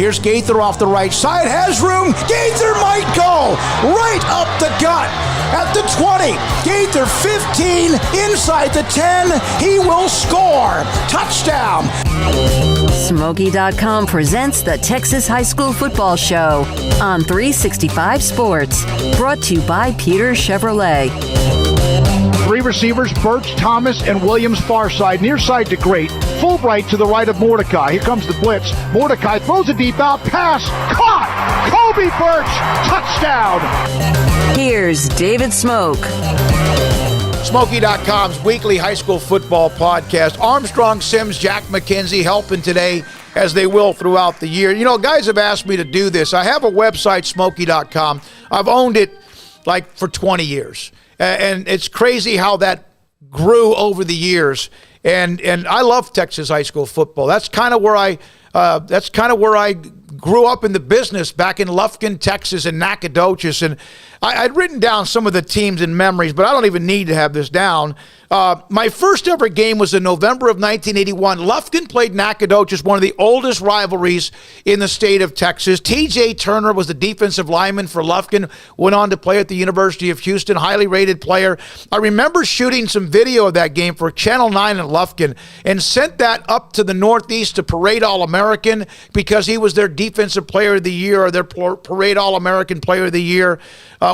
Here's Gaither off the right side. Has room. Gaither might go right up the gut at the 20. Gaither 15 inside the 10. He will score. Touchdown. Smoaky.com presents the Texas High School Football Show on 365 Sports. Brought to you by Peter Chevrolet. Three receivers, Birch, Thomas, and Williams far side. Near side to Great. Fulbright to the right of Mordecai. Here comes the blitz. Mordecai throws a deep out pass. Caught! Kobe Birch! Touchdown! Here's David Smoke. Smoaky.com's weekly high school football podcast. Armstrong, Sims, Jack McKenzie helping today as they will throughout the year. You know, guys have asked me to do this. I have a website, Smoaky.com. I've owned it like for 20 years. And it's crazy how that grew over the years. And I love Texas high school football. That's kind of where I grew up in the business back in Lufkin, Texas, and Nacogdoches. And I'd written down some of the teams and memories, but I don't even need to have this down. My first ever game was in November of 1981. Lufkin played Nacogdoches, one of the oldest rivalries in the state of Texas. T.J. Turner was the defensive lineman for Lufkin, went on to play at the University of Houston, highly rated player. I remember shooting some video of that game for Channel 9 in Lufkin and sent that up to the Northeast to Parade All-American because he was their defensive player of the year or their Parade All-American player of the year,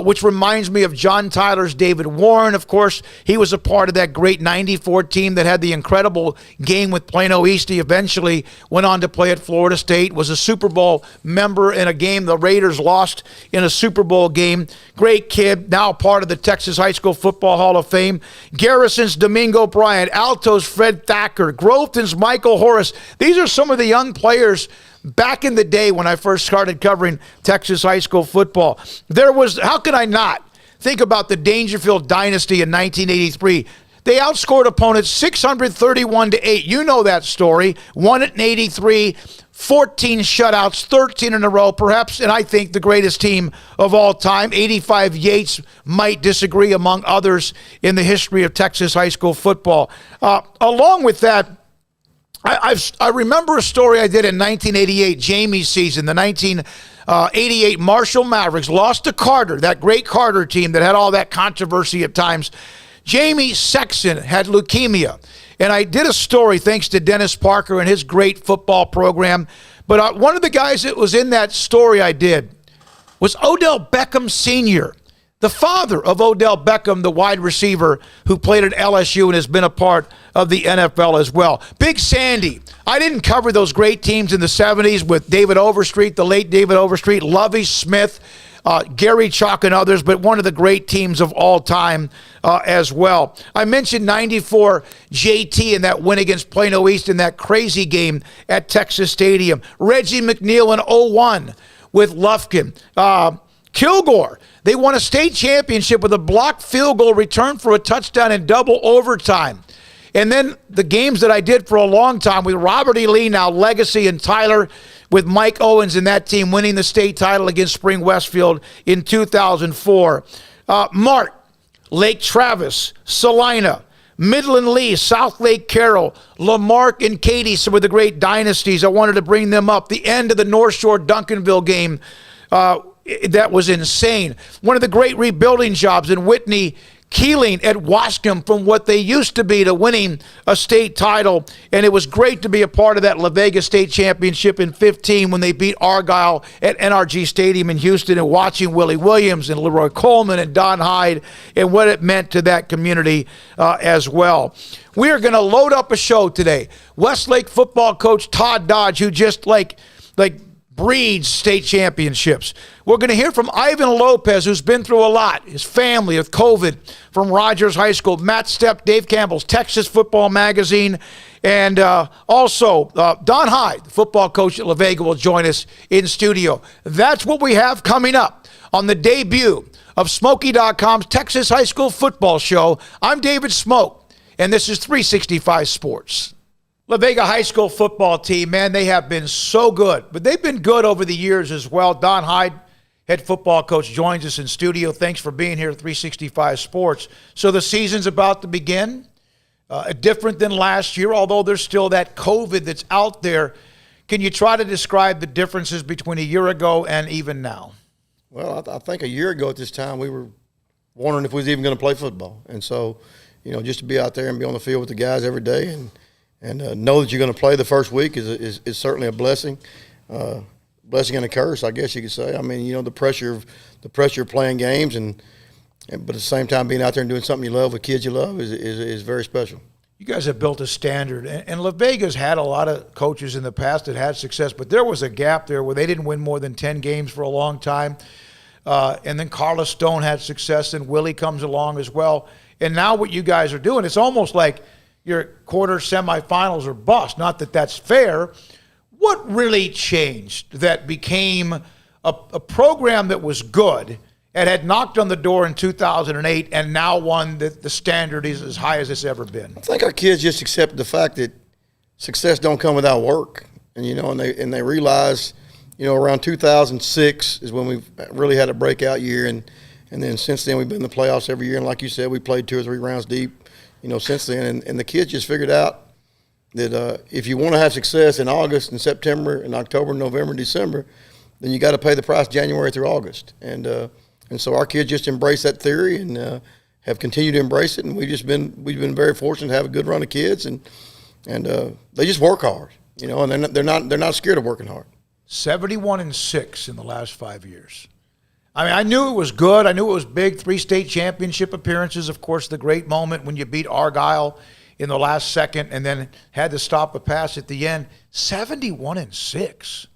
which reminds me of John Tyler's David Warren. Of course, he was a part of that great 94 team that had the incredible game with Plano East. He eventually went on to play at Florida State, was a Super Bowl member in a game the Raiders lost in a Super Bowl game. Great kid, now part of the Texas High School Football Hall of Fame. Garrison's Domingo Bryant, Alto's Fred Thacker, Groveton's Michael Horace. These are some of the young players back in the day when I first started covering Texas high school football. There was, how could I not think about the Dangerfield dynasty in 1983? They outscored opponents 631-8. You know that story. Won it in 83, 14 shutouts, 13 in a row, perhaps, and I think the greatest team of all time. 85 Yates might disagree among others in the history of Texas high school football. Along with that, I remember a story I did in 1988, Jamie's season, the 1988 Marshall Mavericks lost to Carter, that great Carter team that had all that controversy at times. Jamie Sexton had leukemia, and I did a story thanks to Dennis Parker and his great football program. But one of the guys that was in that story I did was Odell Beckham Sr., the father of Odell Beckham, the wide receiver who played at LSU and has been a part of the NFL as well. Big Sandy. I didn't cover those great teams in the 70s with David Overstreet, the late David Overstreet, Lovie Smith, Gary Chalk and others, but one of the great teams of all time as well. I mentioned 94 JT in that win against Plano East in that crazy game at Texas Stadium. Reggie McNeil in 01 with Lufkin. Kilgore, they won a state championship with a blocked field goal return for a touchdown in double overtime. And then the games that I did for a long time with Robert E. Lee, now Legacy, and Tyler, with Mike Owens and that team winning the state title against Spring Westfield in 2004. Mark, Lake Travis, Salina, Midland Lee, South Lake Carroll, Lamarck and Katy, some of the great dynasties. I wanted to bring them up. The end of the North Shore Duncanville game, that was insane. One of the great rebuilding jobs in Whitney, Keeling at Wascom, from what they used to be to winning a state title. And it was great to be a part of that La Vega State Championship in 15 when they beat Argyle at NRG Stadium in Houston, and watching Willie Williams and Leroy Coleman and Don Hyde and what it meant to that community as well. We are going to load up a show today. Westlake football coach Todd Dodge, who just like breeds state championships. We're going to hear from Ivan Lopez, who's been through a lot, his family with COVID, from Rogers High School. Matt Stepp, Dave Campbell's Texas Football Magazine, and also Don Hyde, the football coach at La Vega, will join us in studio. That's what we have coming up on the debut of Smoaky.com's Texas High School Football Show. I'm David Smoke, and this is 365 Sports. La Vega High School football team, man, they have been so good. But they've been good over the years as well. Don Hyde, head football coach, joins us in studio. Thanks for being here at 365 Sports. So the season's about to begin. Different than last year, although there's still that COVID that's out there. Can you try to describe the differences between a year ago and even now? Well, I think a year ago at this time we were wondering if we was even going to play football. And so, just to be out there and be on the field with the guys every day and know that you're going to play the first week is certainly a blessing. Blessing and a curse, I guess you could say. I mean, the pressure of playing games but at the same time being out there and doing something you love with kids you love is very special. You guys have built a standard, and La Vega's had a lot of coaches in the past that had success, but there was a gap there where they didn't win more than 10 games for a long time. And then Carlos Stone had success, and Willie comes along as well. And now what you guys are doing, it's almost like your quarter semifinals are bust. Not that that's fair. What really changed that became a program that was good and had knocked on the door in 2008 and now one that the standard is as high as it's ever been? I think our kids just accepted the fact that success don't come without work. And they realize, around 2006 is when we really had a breakout year. And then since then we've been in the playoffs every year. And like you said, we played 2 or 3 rounds deep, since then. And the kids just figured out that if you want to have success in August and September and October, November, December, then you got to pay the price January through August. And so our kids just embrace that theory and have continued to embrace it. And we've been very fortunate to have a good run of kids, and they just work hard, and they're not scared of working hard. 71-6 in the last 5 years. I mean, I knew it was good. I knew it was big. 3 state championship appearances. Of course, the great moment when you beat Argyle in the last second and then had to stop a pass at the end. 71-6.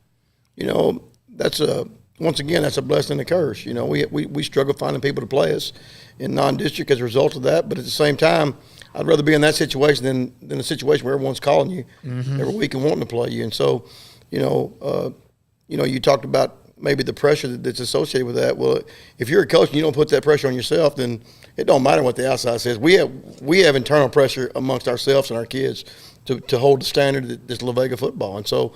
Once again, that's a blessing and a curse. We struggle finding people to play us in non-district as a result of that. But at the same time, I'd rather be in that situation than a situation where everyone's calling you every week and wanting to play you. And so, you talked about maybe the pressure that's associated with that. Well, if you're a coach and you don't put that pressure on yourself, then it don't matter what the outside says. We have internal pressure amongst ourselves and our kids to hold the standard that's La Vega football. And so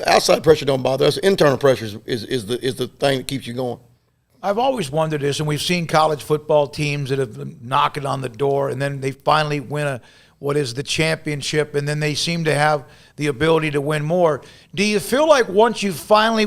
outside pressure don't bother us. Internal pressure is the thing that keeps you going. I've always wondered this, and we've seen college football teams that have been knocking on the door, and then they finally win what is the championship, and then they seem to have the ability to win more. Do you feel like once you finally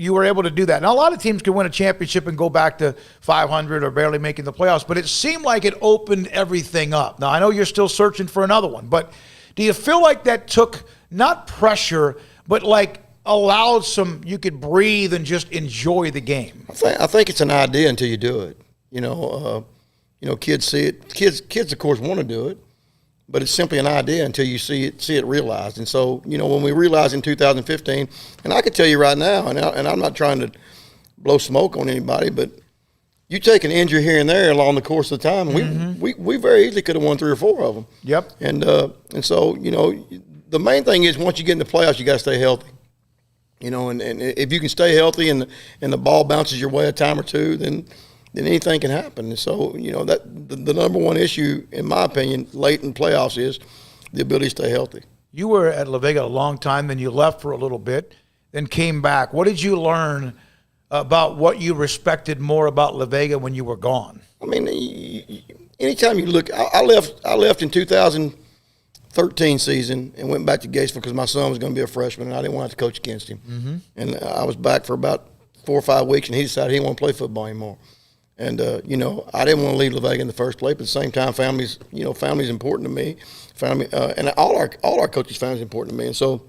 you were able to do that? Now, a lot of teams can win a championship and go back to 500 or barely making the playoffs, but it seemed like it opened everything up. Now, I know you're still searching for another one, but do you feel like that took not pressure, but like allowed you could breathe and just enjoy the game? I think it's an idea until you do it. Kids see it. Kids of course want to do it, but it's simply an idea until you see it realized. And so, when we realized in 2015, and I can tell you right now, and I'm not trying to blow smoke on anybody, but you take an injury here and there along the course of the time, we very easily could have won 3 or 4 of them. Yep. And so, the main thing is once you get in the playoffs, you got to stay healthy. And if you can stay healthy and the ball bounces your way a time or two, then anything can happen. And so, that the number one issue, in my opinion, late in playoffs is the ability to stay healthy. You were at La Vega a long time, then you left for a little bit, then came back. What did you learn about what you respected more about La Vega when you were gone? I mean, anytime you look, I left in 2013 season and went back to Gatesville because my son was going to be a freshman and I didn't want to have to coach against him. And I was back for about 4 or 5 weeks, and he decided he didn't want to play football anymore. And I didn't want to leave La Vega in the first place, but at the same time, family's important to me. Family, and all our coaches' families important to me. And so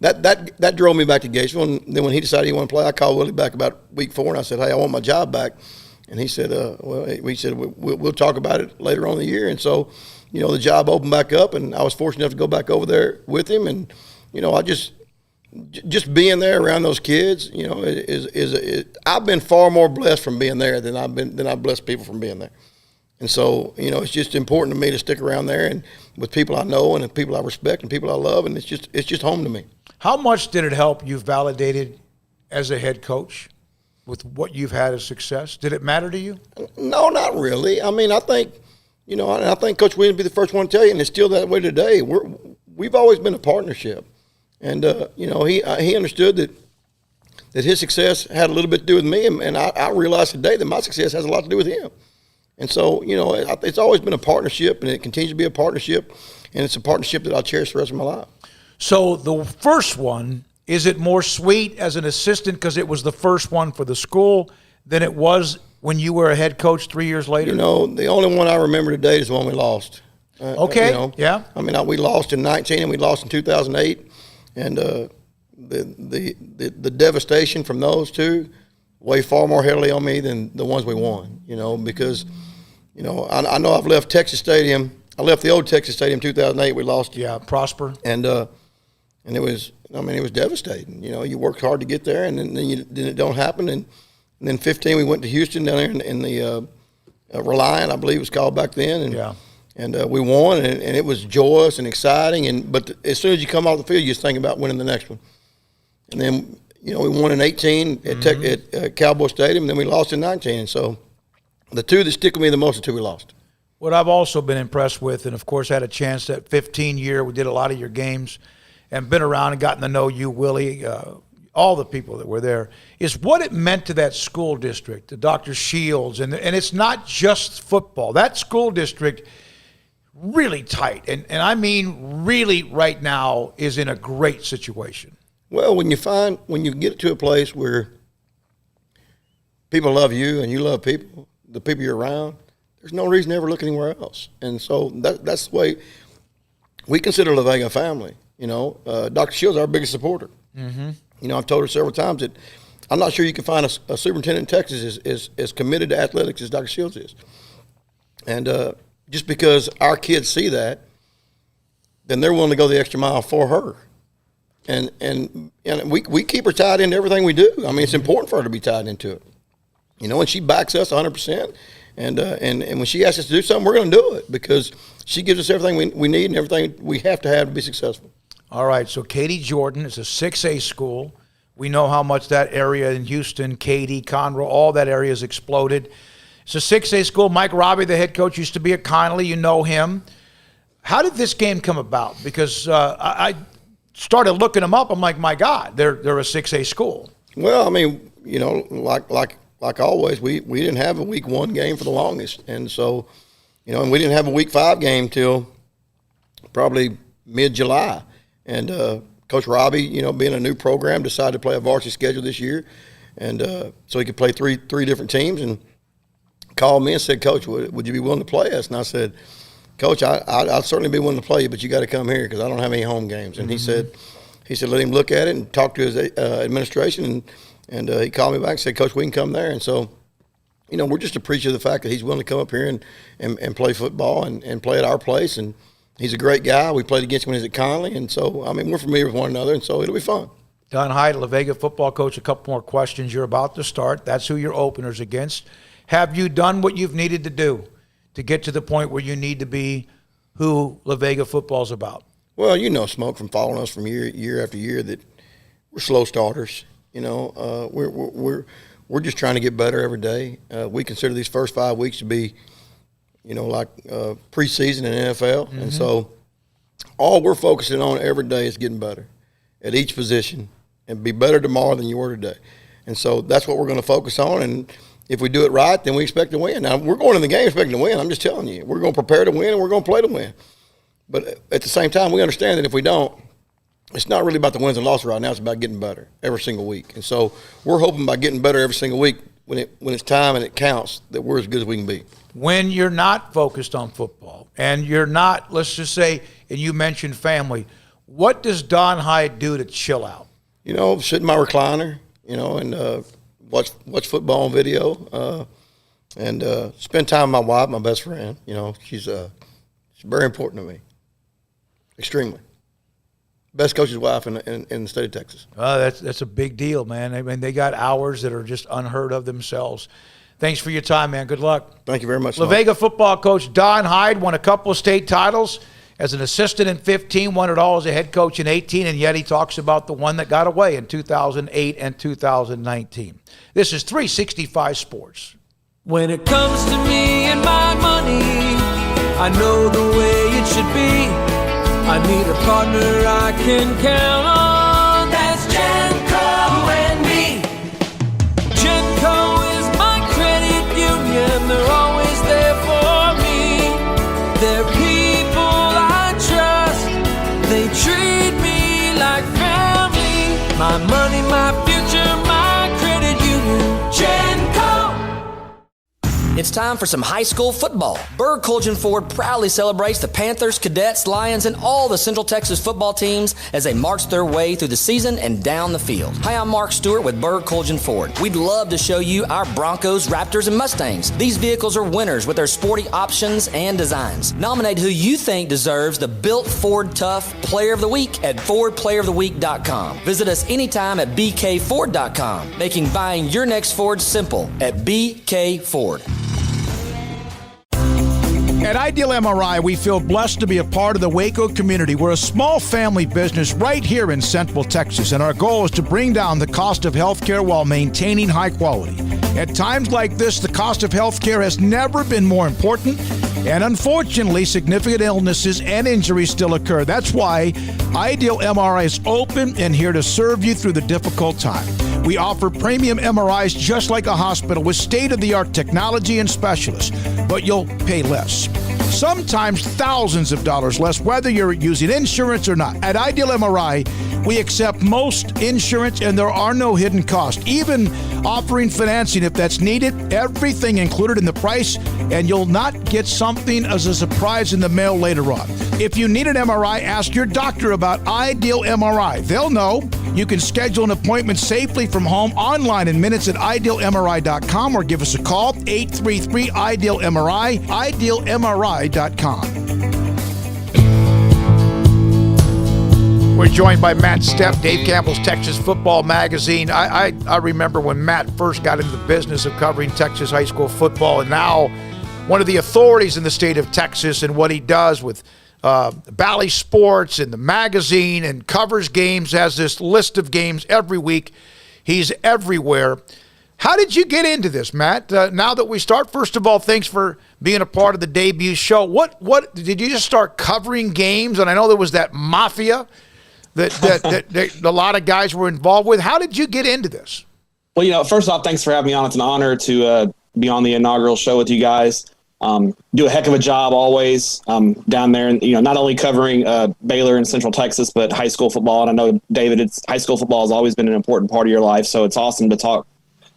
that drove me back to Gatesville. And then when he decided he wanted to play, I called Willie back about week 4, and I said, "Hey, I want my job back." And he said, we'll talk about it later on in the year. And so, the job opened back up, and I was fortunate enough to go back over there with him. And I just being there around those kids, I've been far more blessed from being there than I've blessed people from being there. And so, it's just important to me to stick around there and with people I know and people I respect and people I love, and it's just home to me. How much did it help you validated as a head coach with what you've had as success? Did it matter to you? No, not really. I mean, I think, and I think Coach Williams will be the first one to tell you, and it's still that way today. We've always been a partnership. And, he understood that his success had a little bit to do with me, and I realized today that my success has a lot to do with him. And so, it's always been a partnership, and it continues to be a partnership, and it's a partnership that I'll cherish the rest of my life. So the first one, is it more sweet as an assistant because it was the first one for the school than it was when you were a head coach 3 years later? The only one I remember today is the one we lost. Okay, yeah. I mean, we lost in 19 and we lost in 2008. And the devastation from those two weigh far more heavily on me than the ones we won, because, I know I've left Texas Stadium. I left the old Texas Stadium 2008. We lost. Yeah, Prosper. And it was devastating. You worked hard to get there, and then it don't happen. And then 15, we went to Houston down there in the Reliant, I believe it was called back then. And we won, and it was joyous and exciting. But as soon as you come off the field, you just think about winning the next one. And then, we won in 18 at Cowboy Stadium, and then we lost in 19. And so the two that stick with me the most are the two we lost. What I've also been impressed with, and of course had a chance that 15 year, we did a lot of your games and been around and gotten to know you, Willie, all the people that were there, is what it meant to that school district, to Dr. Shields. And it's not just football. That school district, really tight. And I mean really right now is in a great situation. Well, when you get to a place where people love you and you love people, the people you're around, there's no reason to ever look anywhere else. And so that's the way we consider the Vega family. Dr. Shields is our biggest supporter. Mm-hmm. I've told her several times that I'm not sure you can find a superintendent in Texas as committed to athletics as Dr. Shields is. And just because our kids see that, then they're willing to go the extra mile for her. And we keep her tied into everything we do. I mean, it's important for her to be tied into it. And she backs us 100%. And when she asks us to do something, we're going to do it because she gives us everything we need and everything we have to be successful. All right, so Katy Jordan is a 6A school. We know how much that area in Houston, Katy, Conroe, all that area has exploded. It's a 6A school. Mike Robbie, the head coach, used to be at Connolly. You know him. How did this game come about? Because I started looking them up. I'm like, my God, they're a 6A school. Well, I mean, like always, we didn't have a week 1 game for the longest. And so, and we didn't have a week 5 game till probably mid-July. And Coach Robbie, being a new program, decided to play a varsity schedule this year. And so he could play three different teams and called me and said, Coach, would you be willing to play us? And I said, Coach, I'd certainly be willing to play you, but you got to come here because I don't have any home games. And he said, let him look at it and talk to his administration. And he called me back and said, Coach, we can come there. And so, we're just appreciative of the fact that he's willing to come up here and play football and play at our place. And he's a great guy. We played against him when he was at Connolly. And so, I mean, we're familiar with one another, and so it'll be fun. Don Hyde, La Vega football coach, a couple more questions. You're about to start. That's who your opener's against. Have you done what you've needed to do to get to the point where you need to be who La Vega football's about? Well, Smoke, from following us from year after year, that we're slow starters. We're just trying to get better every day. We consider these first 5 weeks to be, like preseason in the NFL. Mm-hmm. And so all we're focusing on every day is getting better at each position and be better tomorrow than you were today. And so that's what we're going to focus on. And if we do it right, then we expect to win. Now, we're going in the game expecting to win. I'm just telling you. We're going to prepare to win and we're going to play to win. But at the same time, we understand that if we don't, it's not really about the wins and losses right now. It's about getting better every single week. And so we're hoping by getting better every single week, when it's time and it counts, that we're as good as we can be. When you're not focused on football and you're not, let's just say, and you mentioned family, what does Don Hyde do to chill out? Sit in my recliner, and watch football on video, and spend time with my wife, my best friend. She's very important to me, extremely. Best coach's wife in the state of Texas. That's a big deal, man. I mean, they got hours that are just unheard of themselves. Thanks for your time, man. Good luck. Thank you very much. La Vega football coach Don Hyde won a couple of state titles as an assistant in 15, won it all as a head coach in 18, and yet he talks about the one that got away in 2008 and 2019. This is 365 Sports. When it comes to me and my money, I know the way it should be. I need a partner I can count on. That's Genco and me. Genco is my credit union. They're always there for me. They're people I trust. They treat me My money, my future, my credit union. Genco. It's time for some high school football. Berg Colgan Ford proudly celebrates the Panthers, Cadets, Lions, and all the Central Texas football teams as they march their way through the season and down the field. Hi, I'm Mark Stewart with Berg Colgan Ford. We'd love to show you our Broncos, Raptors, and Mustangs. These vehicles are winners with their sporty options and designs. Nominate who you think deserves the Built Ford Tough Player of the Week at FordPlayerOfTheWeek.com. Visit us anytime at BKFord.com, making buying your next Ford simple at BK Ford. At Ideal MRI, we feel blessed to be a part of the Waco community. We're a small family business right here in Central Texas, and our goal is to bring down the cost of healthcare while maintaining high quality. At times like this, the cost of healthcare has never been more important, and unfortunately, significant illnesses and injuries still occur. That's why Ideal MRI is open and here to serve you through the difficult time. We offer premium MRIs just like a hospital with state-of-the-art technology and specialists, but you'll pay less. Sometimes thousands of dollars less, whether you're using insurance or not. At Ideal MRI, we accept most insurance and there are no hidden costs, even offering financing if that's needed. Everything included in the price, and you'll not get something as a surprise in the mail later on. If you need an MRI, ask your doctor about Ideal MRI. They'll know. You can schedule an appointment safely from home online in minutes at idealmri.com or give us a call, 833-IDEAL-MRI, idealmri.com. We're joined by Matt Stepp, Dave Campbell's Texas Football Magazine. I remember when Matt first got into the business of covering Texas high school football, and now one of the authorities in the state of Texas and what he does with Bally Sports and the magazine and covers games, has this list of games every week. He's everywhere. How did you get into this, Matt? Now that we start, first of all, thanks for being a part of the debut show. What did you just start covering games? And I know there was that mafia that a lot of guys were involved with. How did you get into this? Well, first off, thanks for having me on. It's an honor to be on the inaugural show with you guys. Do a heck of a job always down there, and not only covering Baylor and Central Texas, but high school football. And I know, David, high school football has always been an important part of your life, so it's awesome to talk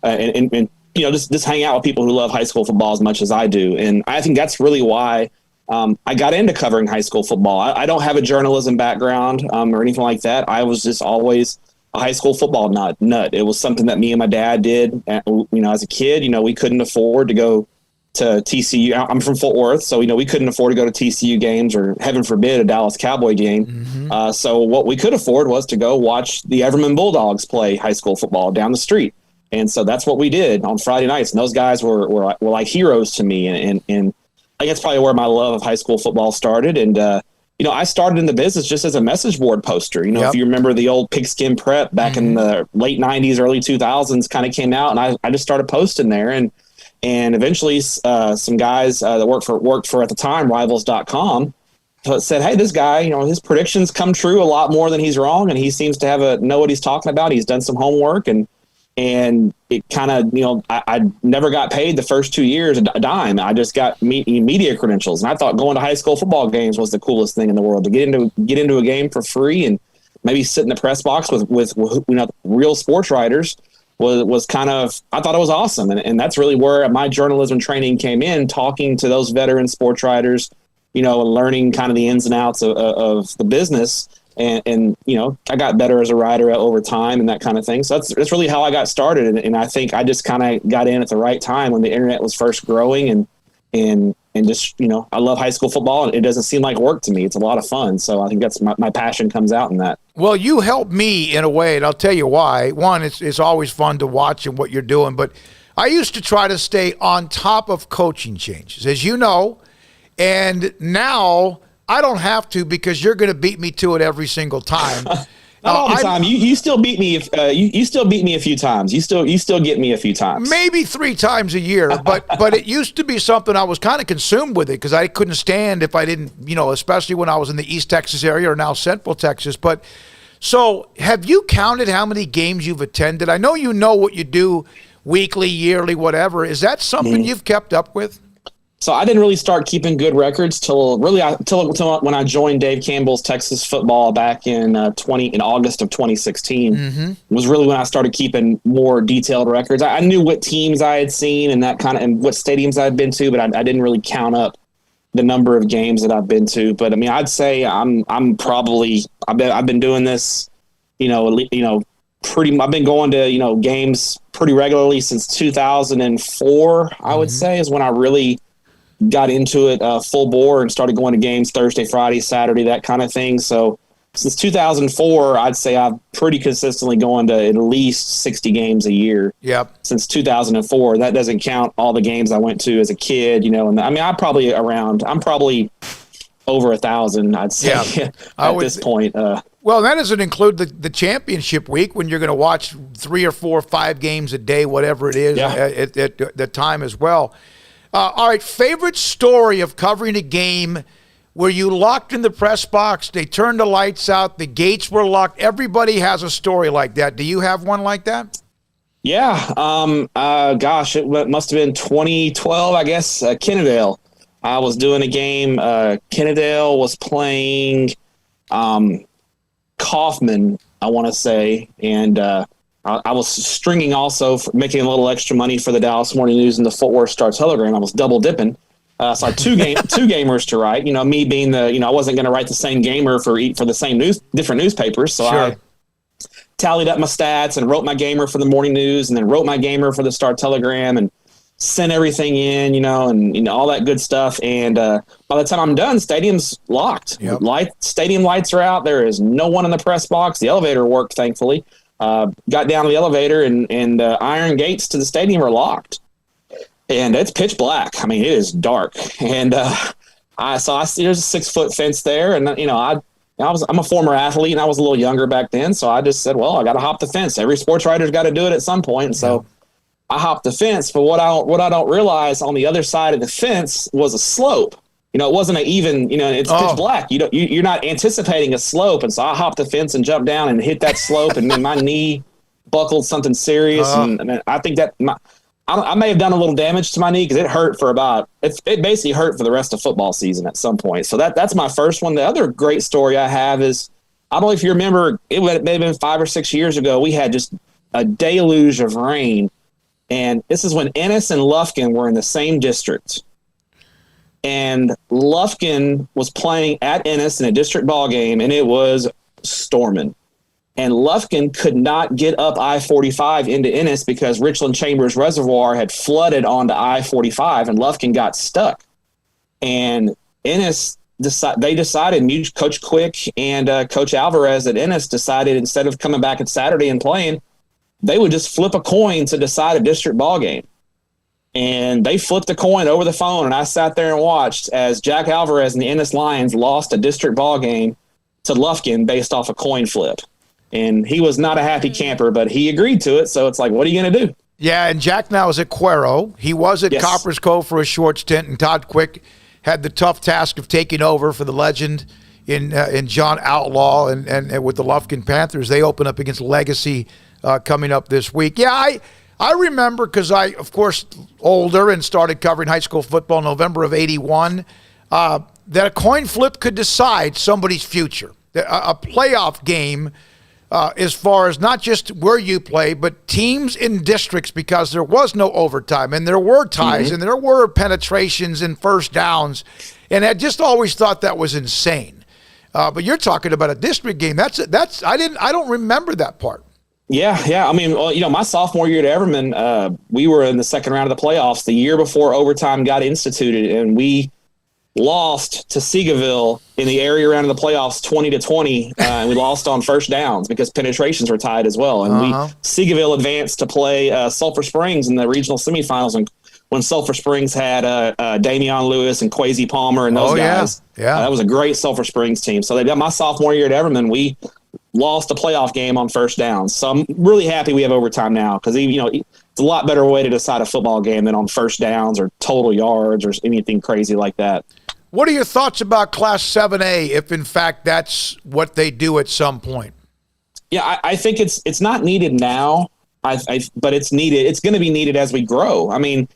and just hang out with people who love high school football as much as I do. And I think that's really why I got into covering high school football. I don't have a journalism background or anything like that. I was just always a high school football nut. It was something that me and my dad did. As a kid, we couldn't afford to go to TCU. I'm from Fort Worth, so we couldn't afford to go to TCU games or, heaven forbid, a Dallas Cowboy game. Mm-hmm. So what we could afford was to go watch the Everman Bulldogs play high school football down the street, and so that's what we did on Friday nights. And those guys were like heroes to me, and I think that's probably where my love of high school football started. And I started in the business just as a message board poster. Yep. If you remember the old Pigskin Prep back in the late '90s, early 2000s, kind of came out, and I just started posting there. And eventually some guys that worked for at the time, Rivals.com, said, hey, this guy, his predictions come true a lot more than he's wrong. And he seems to know what he's talking about. He's done some homework, and it kind of, I never got paid the first 2 years a dime. I just got media credentials. And I thought going to high school football games was the coolest thing in the world, to get into a game for free and maybe sit in the press box with real sports writers. Was kind of, I thought it was awesome. And that's really where my journalism training came in, talking to those veteran sports writers, learning kind of the ins and outs of the business. And I got better as a writer over time and that kind of thing. So that's really how I got started. And I think I just kind of got in at the right time when the internet was first growing and just, I love high school football, and it doesn't seem like work to me. It's a lot of fun. So I think that's my passion comes out in that. Well, you helped me in a way, and I'll tell you why. One, it's always fun to watch and what you're doing, but I used to try to stay on top of coaching changes, as you know, and now I don't have to because you're going to beat me to it every single time. Not all the time. You still beat me. You still beat me a few times. You still get me a few times. Maybe 3 times a year, but it used to be something I was kind of consumed with it because I couldn't stand if I didn't, especially when I was in the East Texas area or now Central Texas. But so have you counted how many games you've attended? I know what you do weekly, yearly, whatever. Is that something you've kept up with? So I didn't really start keeping good records till when I joined Dave Campbell's Texas football back in August of 2016. Was really when I started keeping more detailed records. I knew what teams I had seen and what stadiums I'd been to, but I didn't really count up the number of games that I've been to. But I mean, I'd say I've been doing this, I've been going to, games pretty regularly since 2004, I would say, is when I really got into it full bore and started going to games Thursday, Friday, Saturday, that kind of thing. So since 2004, I'd say I've pretty consistently going to at least 60 games a year. Yep. Since 2004. That doesn't count all the games I went to as a kid, and I mean, I'm probably over 1,000, I'd say, at this point. Well, that doesn't include the championship week when you're going to watch 3 or 4 or 5 games a day, whatever it is, at the time as well. All right, favorite story of covering a game where you locked in the press box, they turned the lights out, the gates were locked. Everybody has a story like that. Do you have one like that? Yeah. It must have been 2012, I guess, Kennedale. I was doing a game. Kennedale was playing Kaufman, I want to say, and I was stringing also, for making a little extra money for the Dallas Morning News and the Fort Worth Star-Telegram. I was double dipping. So I had two gamers to write. Me being I wasn't going to write the same gamer for the same different newspapers. So I tallied up my stats and wrote my gamer for the Morning News, and then wrote my gamer for the Star-Telegram, and sent everything in, and all that good stuff. And by the time I'm done, stadium's locked. Yep. Stadium lights are out. There is no one in the press box. The elevator worked, thankfully. Got down to the elevator, and iron gates to the stadium are locked. And it's pitch black. I mean, it is dark. And I see there's a 6-foot fence there. And, I'm a former athlete, and I was a little younger back then. So I just said, well, I got to hop the fence. Every sports writer's got to do it at some point. And so I hopped the fence. But what I don't realize, on the other side of the fence was a slope. It wasn't an even, it's pitch black. You're not anticipating a slope. And so I hopped the fence and jumped down and hit that slope. And then my knee buckled something serious. And I think that I may have done a little damage to my knee, because it hurt it basically hurt for the rest of football season at some point. So that's my first one. The other great story I have is, I don't know if you remember, it may have been 5 or 6 years ago, we had just a deluge of rain. And this is when Ennis and Lufkin were in the same district. And Lufkin was playing at Ennis in a district ball game, and it was storming. And Lufkin could not get up I-45 into Ennis because Richland Chambers Reservoir had flooded onto I-45, and Lufkin got stuck. And Ennis decided, Coach Quick and Coach Alvarez at Ennis decided, instead of coming back on Saturday and playing, they would just flip a coin to decide a district ball game. And they flipped a coin over the phone, and I sat there and watched as Jack Alvarez and the Ennis Lions lost a district ball game to Lufkin based off a coin flip. And he was not a happy camper, but he agreed to it. So it's like, what are you going to do? Yeah, and Jack now is at Cuero. He was at Copper's Cove for a short stint, and Todd Quick had the tough task of taking over for the legend in John Outlaw, and with the Lufkin Panthers. They open up against Legacy coming up this week. Yeah, I remember, because I, of course, older and started covering high school football in November of 81, that a coin flip could decide somebody's future. A playoff game, as far as not just where you play, but teams in districts, because there was no overtime, and there were ties, and there were penetrations and first downs, and I just always thought that was insane. But you're talking about a district game. I don't remember that part. Yeah. I mean, my sophomore year at Everman, we were in the second round of the playoffs the year before overtime got instituted, and we lost to Seagaville in the area round of the playoffs 20-20, and we lost on first downs because penetrations were tied as well. And Seagaville advanced to play Sulphur Springs in the regional semifinals, and when Sulphur Springs had Damian Lewis and Quasi Palmer and those guys. Yeah. That was a great Sulphur Springs team. So they got my sophomore year at Everman. We lost a playoff game on first downs. So I'm really happy we have overtime now, because it's a lot better way to decide a football game than on first downs or total yards or anything crazy like that. What are your thoughts about Class 7A, if in fact that's what they do at some point? Yeah, I think it's not needed now. But it's needed. It's going to be needed as we grow. I mean,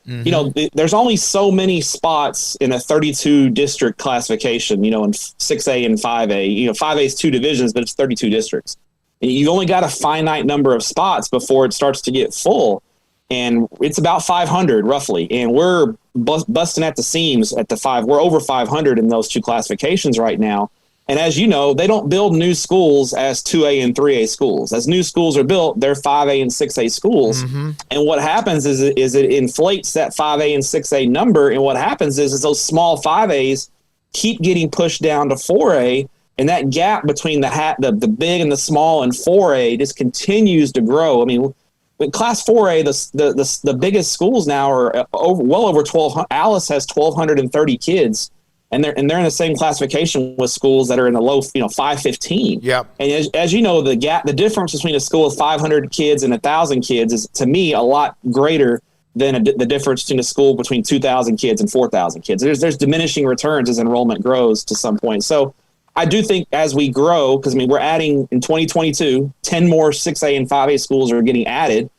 there's only so many spots in a 32 district classification, in 6A and 5A. 5A is 2 divisions, but it's 32 districts. And you've only got a finite number of spots before it starts to get full. And it's about 500 roughly. And we're busting at the seams at the 5. We're over 500 in those 2 classifications right now. And as you know, they don't build new schools as 2A and 3A schools. As new schools are built, they're 5A and 6A schools. And what happens is it inflates that 5A and 6A number. And what happens is those small 5As keep getting pushed down to 4A. And that gap between the big and the small and 4A just continues to grow. I mean, in Class 4A, the biggest schools now are well over 1,200. Alice has 1,230 kids. And they're in the same classification with schools that are in the low, 515. Yeah. And as you know, the difference between a school with 500 kids and 1,000 kids is, to me, a lot greater than the difference between a school between 2,000 kids and 4,000 kids. There's diminishing returns as enrollment grows to some point. So I do think as we grow, because we're adding in 2022, 10 more 6A and 5A schools are getting added.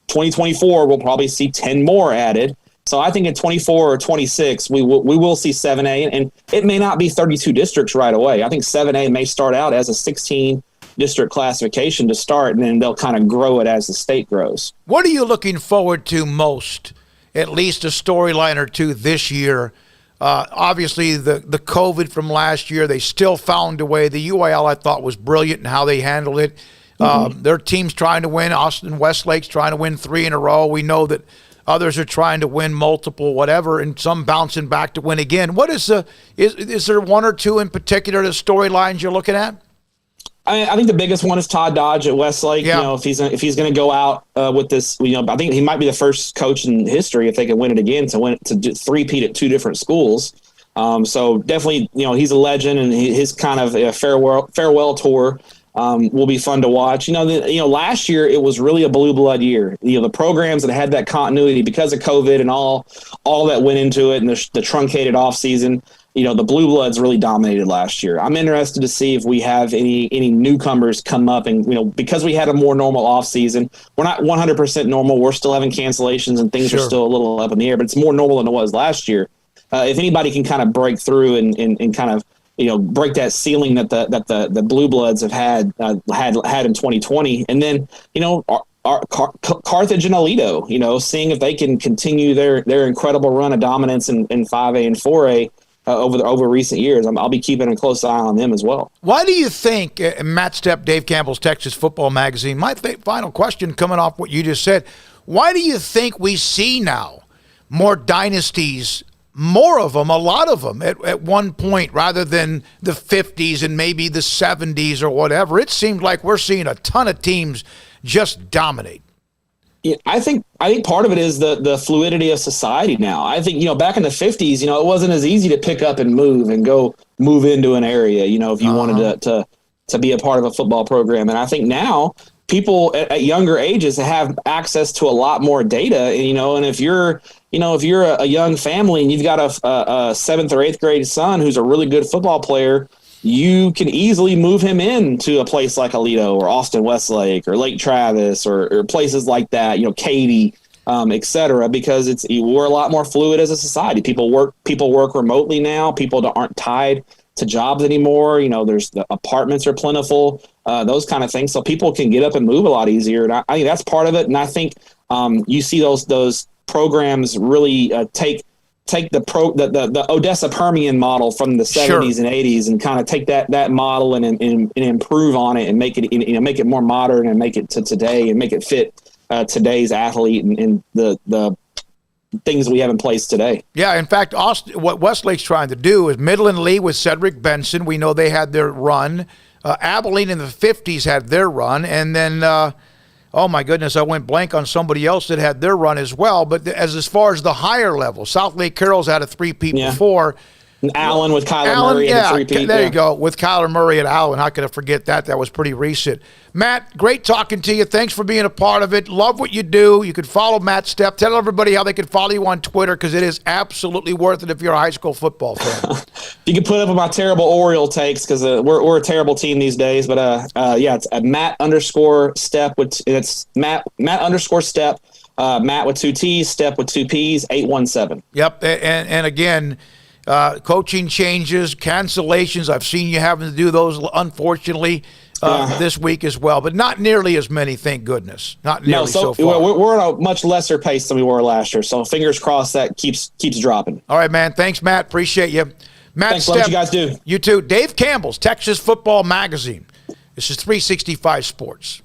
2024, we'll probably see 10 more added. So I think in 24 or 26, we will see 7A, and it may not be 32 districts right away. I think 7A may start out as a 16 district classification to start, and then they'll kind of grow it as the state grows. What are you looking forward to most? At least a storyline or two this year. Obviously, the COVID from last year, they still found a way. The UIL, I thought, was brilliant in how they handled it. Their team's trying to win. Westlake's trying to win 3 in a row. We know that others are trying to win multiple, whatever, and some bouncing back to win again. What is there one or two in particular the storylines you're looking at? I think the biggest one is Todd Dodge at Westlake. Yeah. If he's going to go out with this, I think he might be the first coach in history, if they can win it again, to three-peat at 2 different schools. So definitely, he's a legend, and his kind of farewell tour will be fun to watch. Last year it was really a blue blood year. The programs that had that continuity because of COVID and all that went into it, and the truncated off season. The blue bloods really dominated last year. I'm interested to see if we have any newcomers come up, and because we had a more normal off season, we're not 100% normal. We're still having cancellations and things are still a little up in the air, but it's more normal than it was last year. If anybody can kind of break through and kind of break that ceiling that the blue bloods have had in 2020, and then our Carthage and Aledo, seeing if they can continue their incredible run of dominance in 5A and 4A over recent years. I'll be keeping a close eye on them as well. Why do you think, Matt Stepp, Dave Campbell's Texas Football Magazine, my final question coming off what you just said, why do you think we see now more dynasties, more of them, a lot of them at one point rather than the 50s and maybe the 70s or whatever? It seems like we're seeing a ton of teams just dominate. Yeah, I think part of it is the fluidity of society now. I think, back in the 50s, it wasn't as easy to pick up and go move into an area, if you wanted to be a part of a football program. And I think now people at younger ages have access to a lot more data, and if you're a young family and you've got a 7th or 8th grade son who's a really good football player, you can easily move him into a place like Aledo or Austin Westlake or Lake Travis or places like that, Katy, et cetera, because we're a lot more fluid as a society. People work remotely now. People aren't tied to jobs anymore. There's the apartments are plentiful, those kind of things. So people can get up and move a lot easier. And I think that's part of it. And I think you see those programs really take the Odessa Permian model from the 70s and 80s and kind of take that model and improve on it and make it more modern and make it to today and make it fit today's athlete and the things we have in place today. Yeah, in fact, what Westlake's trying to do is Midland Lee with Cedric Benson. We know they had their run. Abilene in the 50s had their run. And then, oh my goodness, I went blank on somebody else that had their run as well. But as far as the higher level, South Lake Carroll's had a 3-peat before. Allen with Kyler Murray and the three-peat. There you go. With Kyler Murray and Allen. How could I forget that? That was pretty recent. Matt, great talking to you. Thanks for being a part of it. Love what you do. You can follow Matt Stepp. Tell everybody how they can follow you on Twitter, because it is absolutely worth it if you're a high school football fan. You can put up with my terrible Oriole takes, because we're a terrible team these days. But it's at Matt_Stepp. It's Matt_Stepp. Matt with 2 T's, Stepp with 2 P's, 817. Yep, and again, coaching changes, cancellations. I've seen you having to do those, unfortunately, this week as well, but not nearly as many, thank goodness. Not nearly so far. We're at a much lesser pace than we were last year, so fingers crossed that keeps dropping. All right, man. Thanks, Matt. Appreciate you. Matt Thanks, Stepp, love what you guys do. You too. Dave Campbell's Texas Football Magazine. This is 365 Sports.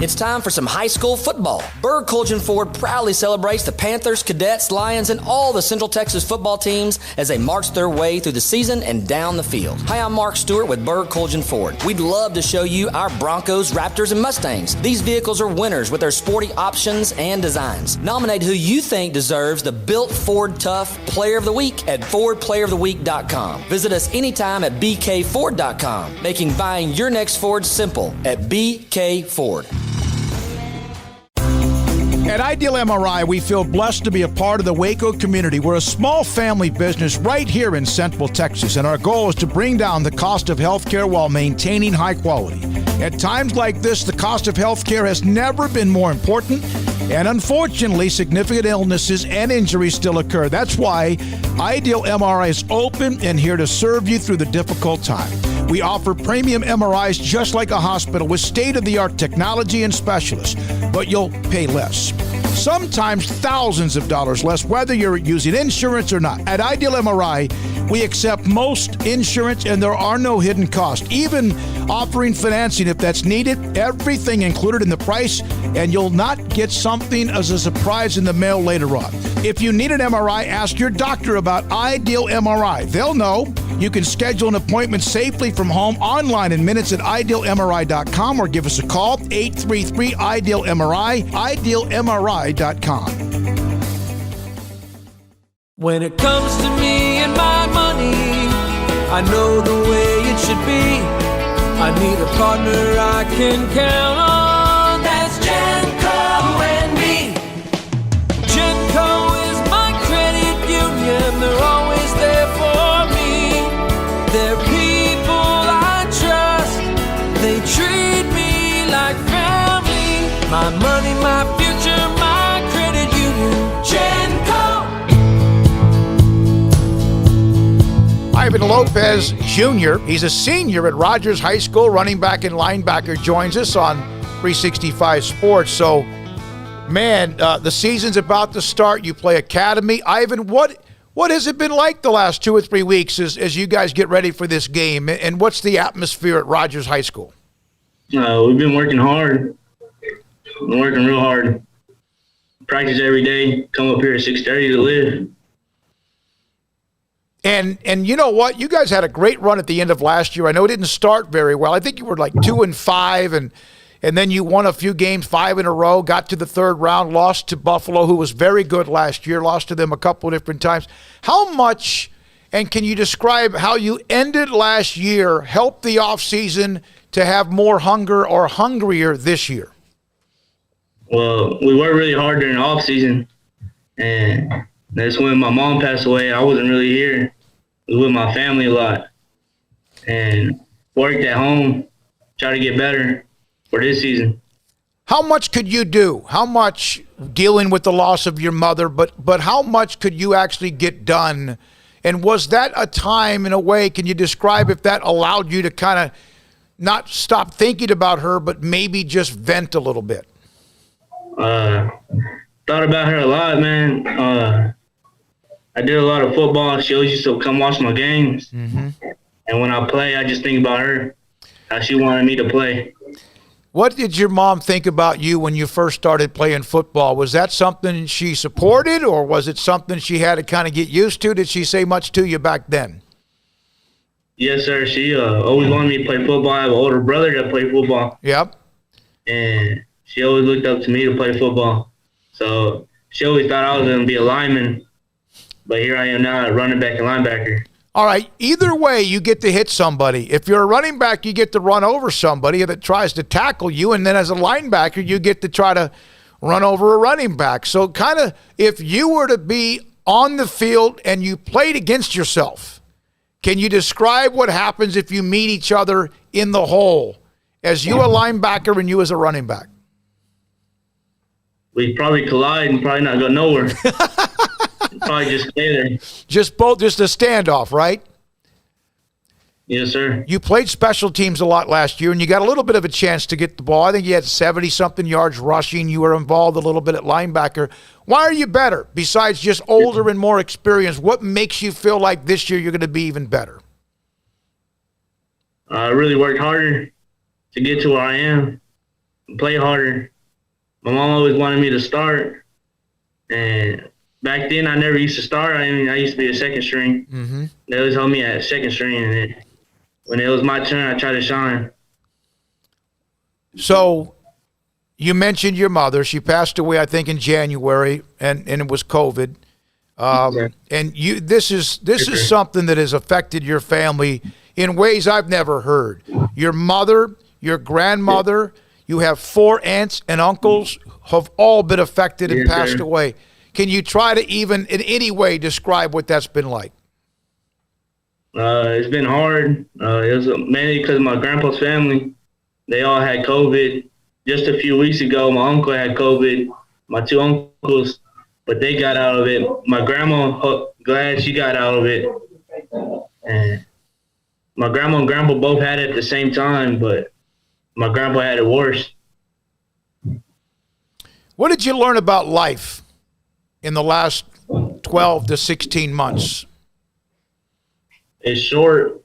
It's time for some high school football. Berg Colgin Ford proudly celebrates the Panthers, Cadets, Lions, and all the Central Texas football teams as they march their way through the season and down the field. Hi, I'm Mark Stewart with Berg Colgin Ford. We'd love to show you our Broncos, Raptors, and Mustangs. These vehicles are winners with their sporty options and designs. Nominate who you think deserves the Built Ford Tough Player of the Week at FordPlayerOfTheWeek.com. Visit us anytime at BKFord.com, making buying your next Ford simple at BK Ford. At Ideal MRI, we feel blessed to be a part of the Waco community. We're a small family business right here in Central Texas, and our goal is to bring down the cost of healthcare while maintaining high quality. At times like this, the cost of healthcare has never been more important, and unfortunately, significant illnesses and injuries still occur. That's why Ideal MRI is open and here to serve you through the difficult time. We offer premium MRIs just like a hospital with state-of-the-art technology and specialists, but you'll pay less. Sometimes thousands of dollars less, whether you're using insurance or not. At Ideal MRI, we accept most insurance and there are no hidden costs, even offering financing if that's needed. Everything included in the price, and you'll not get something as a surprise in the mail later on. If you need an MRI, ask your doctor about Ideal MRI. They'll know. You can schedule an appointment safely from home online in minutes at idealmri.com or give us a call, 833-IDEAL-MRI, idealmri.com. When it comes to me and my money, I know the way it should be. I need a partner I can count on. That's Genco and me. Genco is my credit union. They're always there for me. They're people I trust. They treat me like family. My money, my future, my credit union. Genco. Ivan Lopez Jr., he's a senior at Rogers High School, running back and linebacker, joins us on 365 Sports. So, man, the season's about to start. You play Academy. Ivan, what has it been like the last 2 or 3 weeks as you guys get ready for this game? And what's the atmosphere at Rogers High School? We've been working hard. Been working real hard. Practice every day. Come up here at 6:30 to live. And you know what? You guys had a great run at the end of last year. I know it didn't start very well. I think you were like 2-5, and then you won a few games 5 in a row, got to the third round, lost to Buffalo, who was very good last year, lost to them a couple of different times. How much, and can you describe how you ended last year, helped the offseason to have more hunger or hungrier this year? Well, we worked really hard during the offseason, and that's when my mom passed away. I wasn't really here. I was with my family a lot and worked at home, try to get better for this season. How much could you do? How much dealing with the loss of your mother, but how much could you actually get done? And was that a time, in a way, can you describe if that allowed you to kind of not stop thinking about her, but maybe just vent a little bit? Thought about her a lot, man. I did a lot of football. She always used to come watch my games. Mm-hmm. And when I play, I just think about her, how she wanted me to play. What did your mom think about you when you first started playing football? Was that something she supported, or was it something she had to kind of get used to? Did she say much to you back then? Yes, sir. She always wanted me to play football. I have an older brother that played football. Yep. And she always looked up to me to play football. So she always thought I was going to be a lineman. But here I am now, running back and linebacker. All right, either way, you get to hit somebody. If you're a running back, you get to run over somebody that tries to tackle you, and then as a linebacker, you get to try to run over a running back. So kind of if you were to be on the field and you played against yourself, can you describe what happens if you meet each other in the hole, as you a linebacker and you as a running back? We probably collide and probably not go nowhere. Probably just stay there. Just a standoff, right? Yes, sir. You played special teams a lot last year, and you got a little bit of a chance to get the ball. I think you had 70-something yards rushing. You were involved a little bit at linebacker. Why are you better? Besides just older and more experienced, what makes you feel like this year you're going to be even better? I really worked harder to get to where I am, play harder. My mom always wanted me to start, and back then I never used to start. I used to be a second string. Mm-hmm. They always held me at second string, and then when it was my turn, I tried to shine. So you mentioned your mother. She passed away, I think, in January, and it was COVID. And this is something that has affected your family in ways I've never heard. Your mother, your grandmother, you have 4 aunts and uncles have all been affected and passed away. Can you try to even in any way describe what that's been like? It's been hard. It was mainly because of my grandpa's family. They all had COVID. Just a few weeks ago, my uncle had COVID, my 2 uncles, but they got out of it. My grandma, glad she got out of it. And my grandma and grandpa both had it at the same time, but my grandpa had it worse. What did you learn about life in the last 12 to 16 months? It's short.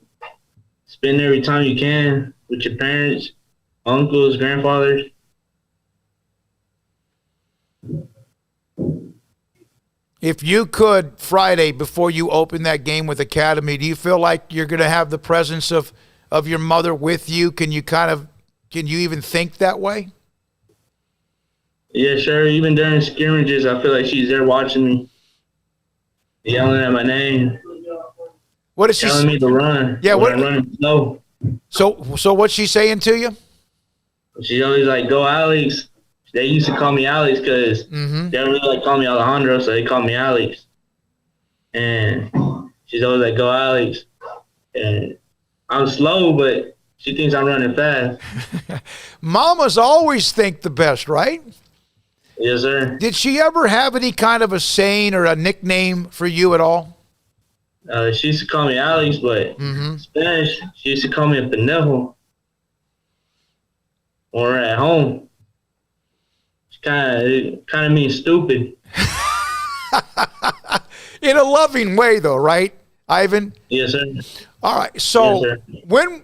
Spend every time you can with your parents, uncles, grandfathers. If you could, Friday, before you open that game with Academy, do you feel like you're going to have the presence of your mother with you? Can you even think that way? Yeah, sure. Even during scrimmages, I feel like she's there watching me, yelling at my name. What is she telling me to run? Yeah, I'm running slow. So what's she saying to you? She's always like, "Go, Alex." They used to call me Alex because they don't really like call me Alejandro, so they call me Alex. And she's always like, "Go, Alex." And I'm slow, but she thinks I'm running fast. Mamas always think the best, right? Yes, sir. Did she ever have any kind of a saying or a nickname for you at all? She used to call me Alex, but in Spanish, she used to call me a pendejo. Or at home. It kind of means stupid. In a loving way, though, right, Ivan? Yes, sir. All right. So yes, when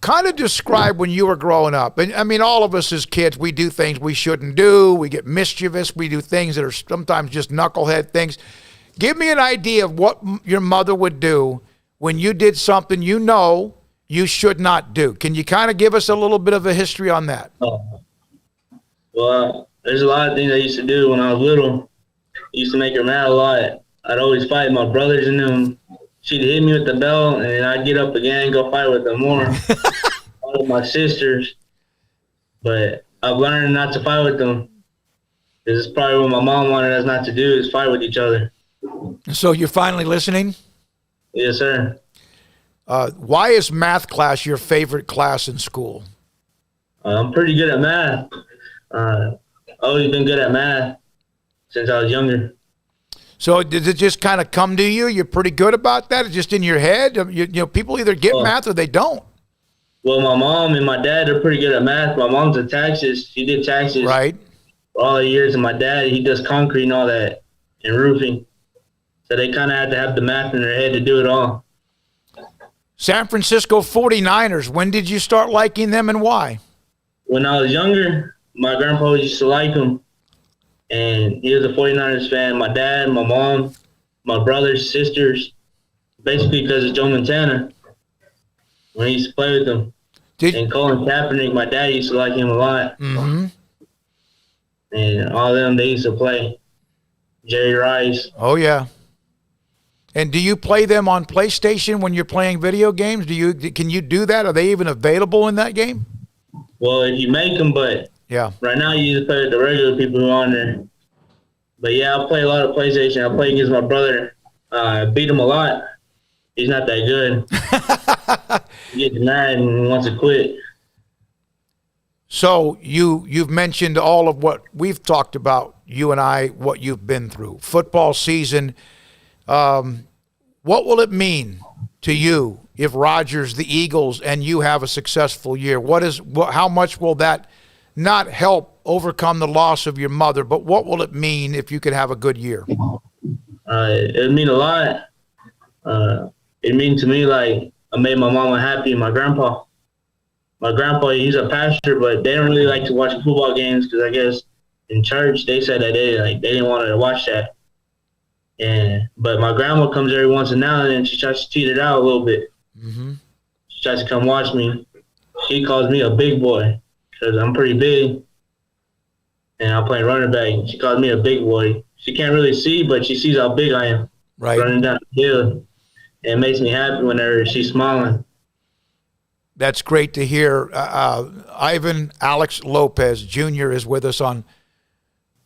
kind of describe when you were growing up. And I mean, all of us as kids, we do things we shouldn't do. We get mischievous. We do things that are sometimes just knucklehead things. Give me an idea of what your mother would do when you did something you know you should not do. Can you kind of give us a little bit of a history on that? Well, there's a lot of things I used to do when I was little. I used to make her mad a lot. I'd always fight my brothers and them. She'd hit me with the belt, and then I'd get up again and go fight with them more. All of my sisters. But I've learned not to fight with them. This is probably what my mom wanted us not to do, is fight with each other. So you're finally listening? Yes, sir. Why is math class your favorite class in school? I'm pretty good at math. I've always been good at math since I was younger. So did it just kind of come to you? You're pretty good about that? It's just in your head? You know, people either get math or they don't. Well, my mom and my dad are pretty good at math. My mom's in taxes. She did taxes right for all the years. And my dad, he does concrete and all that and roofing. So they kind of had to have the math in their head to do it all. San Francisco 49ers, when did you start liking them and why? When I was younger, my grandpa used to like them. And he was a 49ers fan. My dad, my mom, my brothers, sisters, basically because of Joe Montana. When he used to play with them. And Colin Kaepernick, my dad used to like him a lot. Mm-hmm. And all of them, they used to play. Jerry Rice. Oh, yeah. And do you play them on PlayStation when you're playing video games? Can you do that? Are they even available in that game? Well, if you make them, but yeah, right now you just play with the regular people who are on there. But yeah, I play a lot of PlayStation. I play against my brother. I beat him a lot. He's not that good. He gets mad and wants to quit. So you've mentioned all of what we've talked about, you and I, what you've been through. Football season, what will it mean to you if Rodgers, the Eagles, and you have a successful year? How much will that not help overcome the loss of your mother, but what will it mean if you could have a good year? It mean a lot. It means to me like I made my mama happy and my grandpa. My grandpa, he's a pastor, but they don't really like to watch football games because I guess in church they said that they didn't want to watch that. But my grandma comes every once in a while and she tries to cheat it out a little bit. Mm-hmm. She tries to come watch me. She calls me a big boy because I'm pretty big and I'm playing running back. She calls me a big boy. She can't really see, but she sees how big I am running down the field. And it makes me happy whenever she's smiling. That's great to hear. Ivan Alex Lopez Jr. is with us on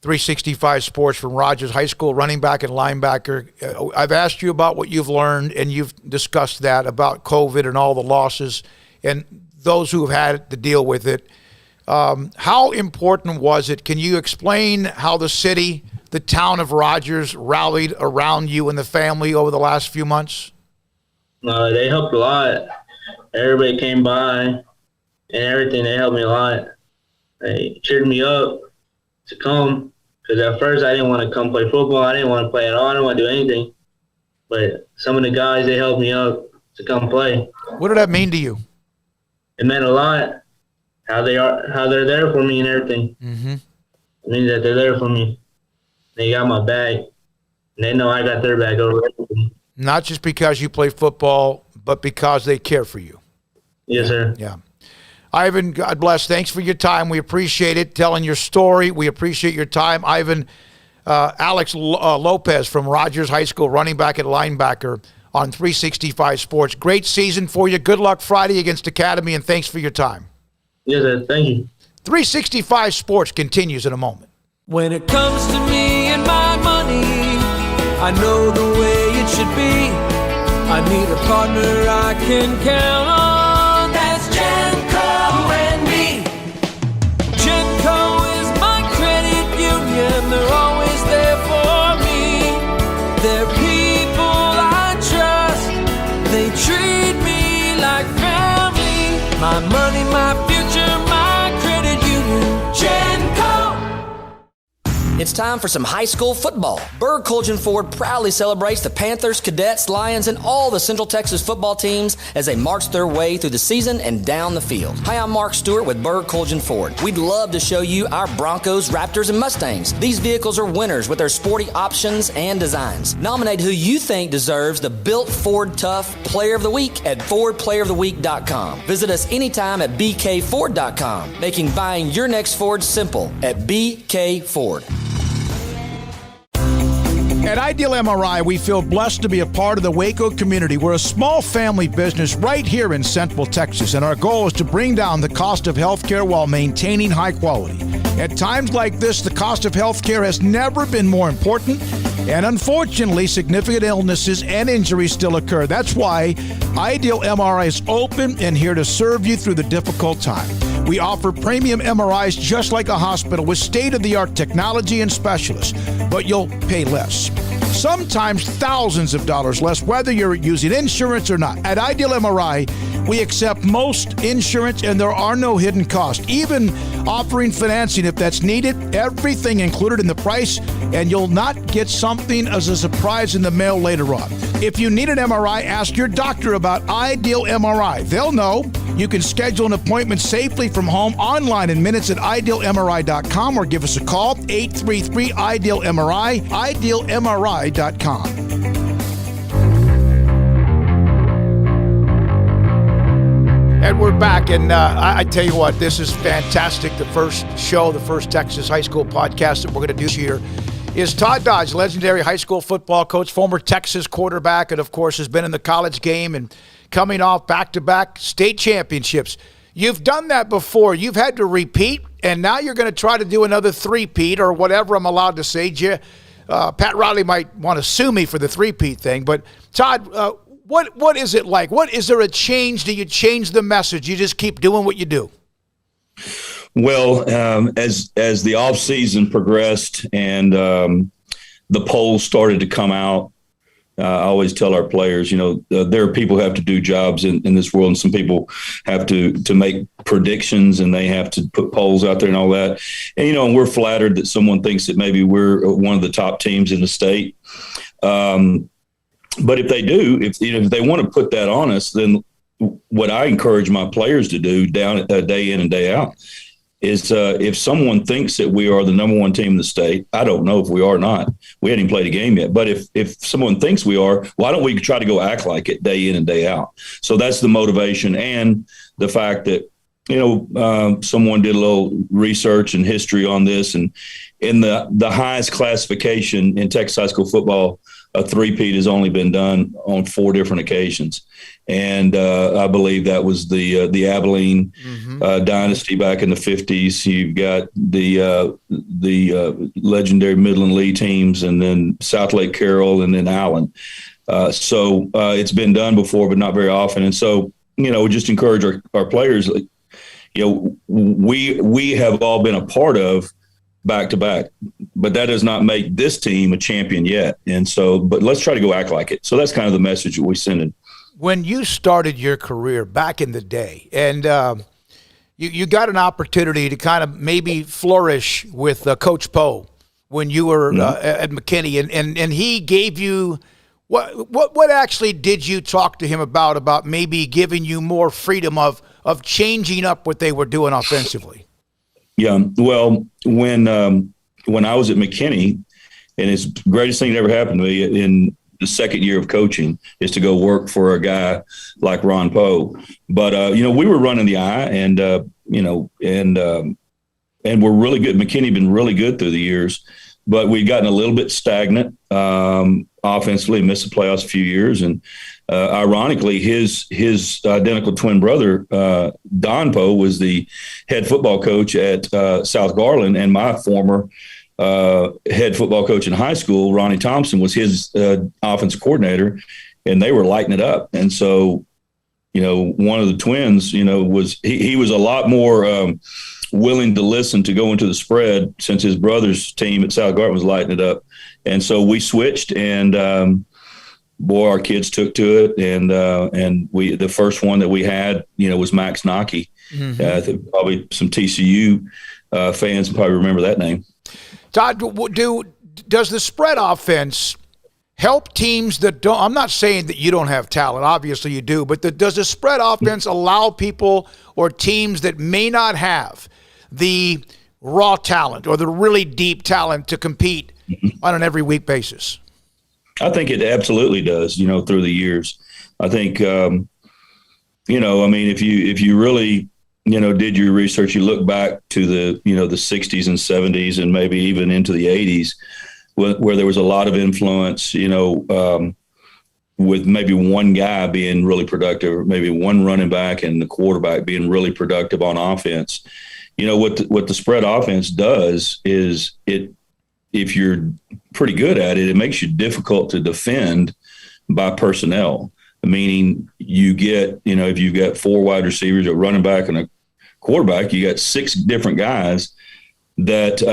365 Sports from Rodgers High School, running back and linebacker. I've asked you about what you've learned, and you've discussed that about COVID and all the losses and those who have had to deal with it. How important was it? Can you explain how the city, the town of Rodgers, rallied around you and the family over the last few months? They helped a lot. Everybody came by and everything. They helped me a lot. They cheered me up to come because at first I didn't want to come play football. I didn't want to play at all. I didn't want to do anything. But some of the guys, they helped me up to come play. What did that mean to you? It meant a lot. How they're there for me and everything. Mm-hmm. It means that they're there for me. They got my back. And they know I got their back over everything. Not just because you play football, but because they care for you. Yes, sir. Yeah. Ivan, God bless. Thanks for your time. We appreciate it, telling your story. We appreciate your time. Ivan, Alex Lopez from Rodgers High School, running back and linebacker on 365 Sports. Great season for you. Good luck Friday against Academy, and thanks for your time. Yes, sir. Thank you. 365 Sports continues in a moment. When it comes to me and my money, I know the way it should be. I need a partner I can count on. That's Genco and me. Genco is my credit union. They're always there for me. They're people I trust. They treat me like family. My money, my future, my credit union. Genco. It's time for some high school football. Berg Colgan Ford proudly celebrates the Panthers, Cadets, Lions, and all the Central Texas football teams as they march their way through the season and down the field. Hi, I'm Mark Stewart with Berg Colgan Ford. We'd love to show you our Broncos, Raptors, and Mustangs. These vehicles are winners with their sporty options and designs. Nominate who you think deserves the Built Ford Tough Player of the Week at FordPlayerOfTheWeek.com. Visit us anytime at BKFord.com, making buying your next Ford simple at BK Ford. At Ideal MRI, we feel blessed to be a part of the Waco community. We're a small family business right here in Central Texas, and our goal is to bring down the cost of healthcare while maintaining high quality. At times like this, the cost of healthcare has never been more important, and unfortunately, significant illnesses and injuries still occur. That's why Ideal MRI is open and here to serve you through the difficult time. We offer premium MRIs just like a hospital with state-of-the-art technology and specialists, but you'll pay less. Sometimes thousands of dollars less, whether you're using insurance or not. At Ideal MRI, we accept most insurance and there are no hidden costs, even offering financing if that's needed. Everything included in the price, and you'll not get something as a surprise in the mail later on. If you need an MRI, ask your doctor about Ideal MRI. They'll know. You can schedule an appointment safely from home online in minutes at idealmri.com or give us a call, 833-IDEAL-MRI, idealmri.com. And we're back, and I tell you what, this is fantastic. The first show, the first Texas high school podcast that we're going to do this year. is Todd Dodge, legendary high school football coach, former Texas quarterback, and, of course, has been in the college game and coming off back-to-back state championships. You've done that before. You've had to repeat, and now you're going to try to do another three-peat or whatever I'm allowed to say. Pat Riley might want to sue me for the three-peat thing, but Todd, what is it like? Is there a change? Do you change the message? You just keep doing what you do? Well, as the off season progressed and the polls started to come out, I always tell our players, there are people who have to do jobs in this world, and some people have to make predictions, and they have to put polls out there and all that. And, and we're flattered that someone thinks that maybe we're one of the top teams in the state. But if they do, if they want to put that on us, then what I encourage my players to do day in and day out is if someone thinks that we are the number one team in the state, I don't know if we are or not. We hadn't even played a game yet. But if someone thinks we are, why don't we try to go act like it day in and day out? So that's the motivation, and the fact that, someone did a little research and history on this, and in the highest classification in Texas high school football, a three-peat has only been done on 4 different occasions. And I believe that was the Abilene dynasty back in the 50s. You've got the legendary Midland Lee teams, and then South Lake Carroll, and then Allen. So it's been done before, but not very often. And so, we just encourage our players. We have all been a part of back-to-back, but that does not make this team a champion yet. And so, but let's try to go act like it. So that's kind of the message that we send in. When you started your career back in the day, and you got an opportunity to kind of maybe flourish with Coach Poe when you were at McKinney, and he gave you what actually did you talk to him about maybe giving you more freedom of changing up what they were doing offensively? Yeah, well, when I was at McKinney, and it's the greatest thing that ever happened to me in the second year of coaching is to go work for a guy like Ron Poe. But we were running the eye, and we're really good. McKinney had been really good through the years, but we'd gotten a little bit stagnant offensively, missed the playoffs a few years, and ironically, his identical twin brother, Don Poe, was the head football coach at South Garland, and my former head football coach in high school, Ronnie Thompson, was his offensive coordinator, and they were lighting it up. And so, one of the twins, was he was a lot more willing to listen to go into the spread since his brother's team at South Garland was lighting it up. And so we switched, and boy, our kids took to it, and the first one that we had, was Max Nockey. Probably some TCU fans probably remember that name. Todd, does the spread offense help teams that don't? I'm not saying that you don't have talent. Obviously you do, but does the spread offense allow people or teams that may not have the raw talent or the really deep talent to compete on an every week basis? I think it absolutely does, through the years. I think, if you really, did your research, you look back to the 60s and 70s and maybe even into the 80s where there was a lot of influence, with maybe one guy being really productive, or maybe one running back and the quarterback being really productive on offense. What the spread offense does is if you're pretty good at it, it makes you difficult to defend by personnel. Meaning you get, if you've got 4 wide receivers, a running back and a quarterback, you got 6 different guys that,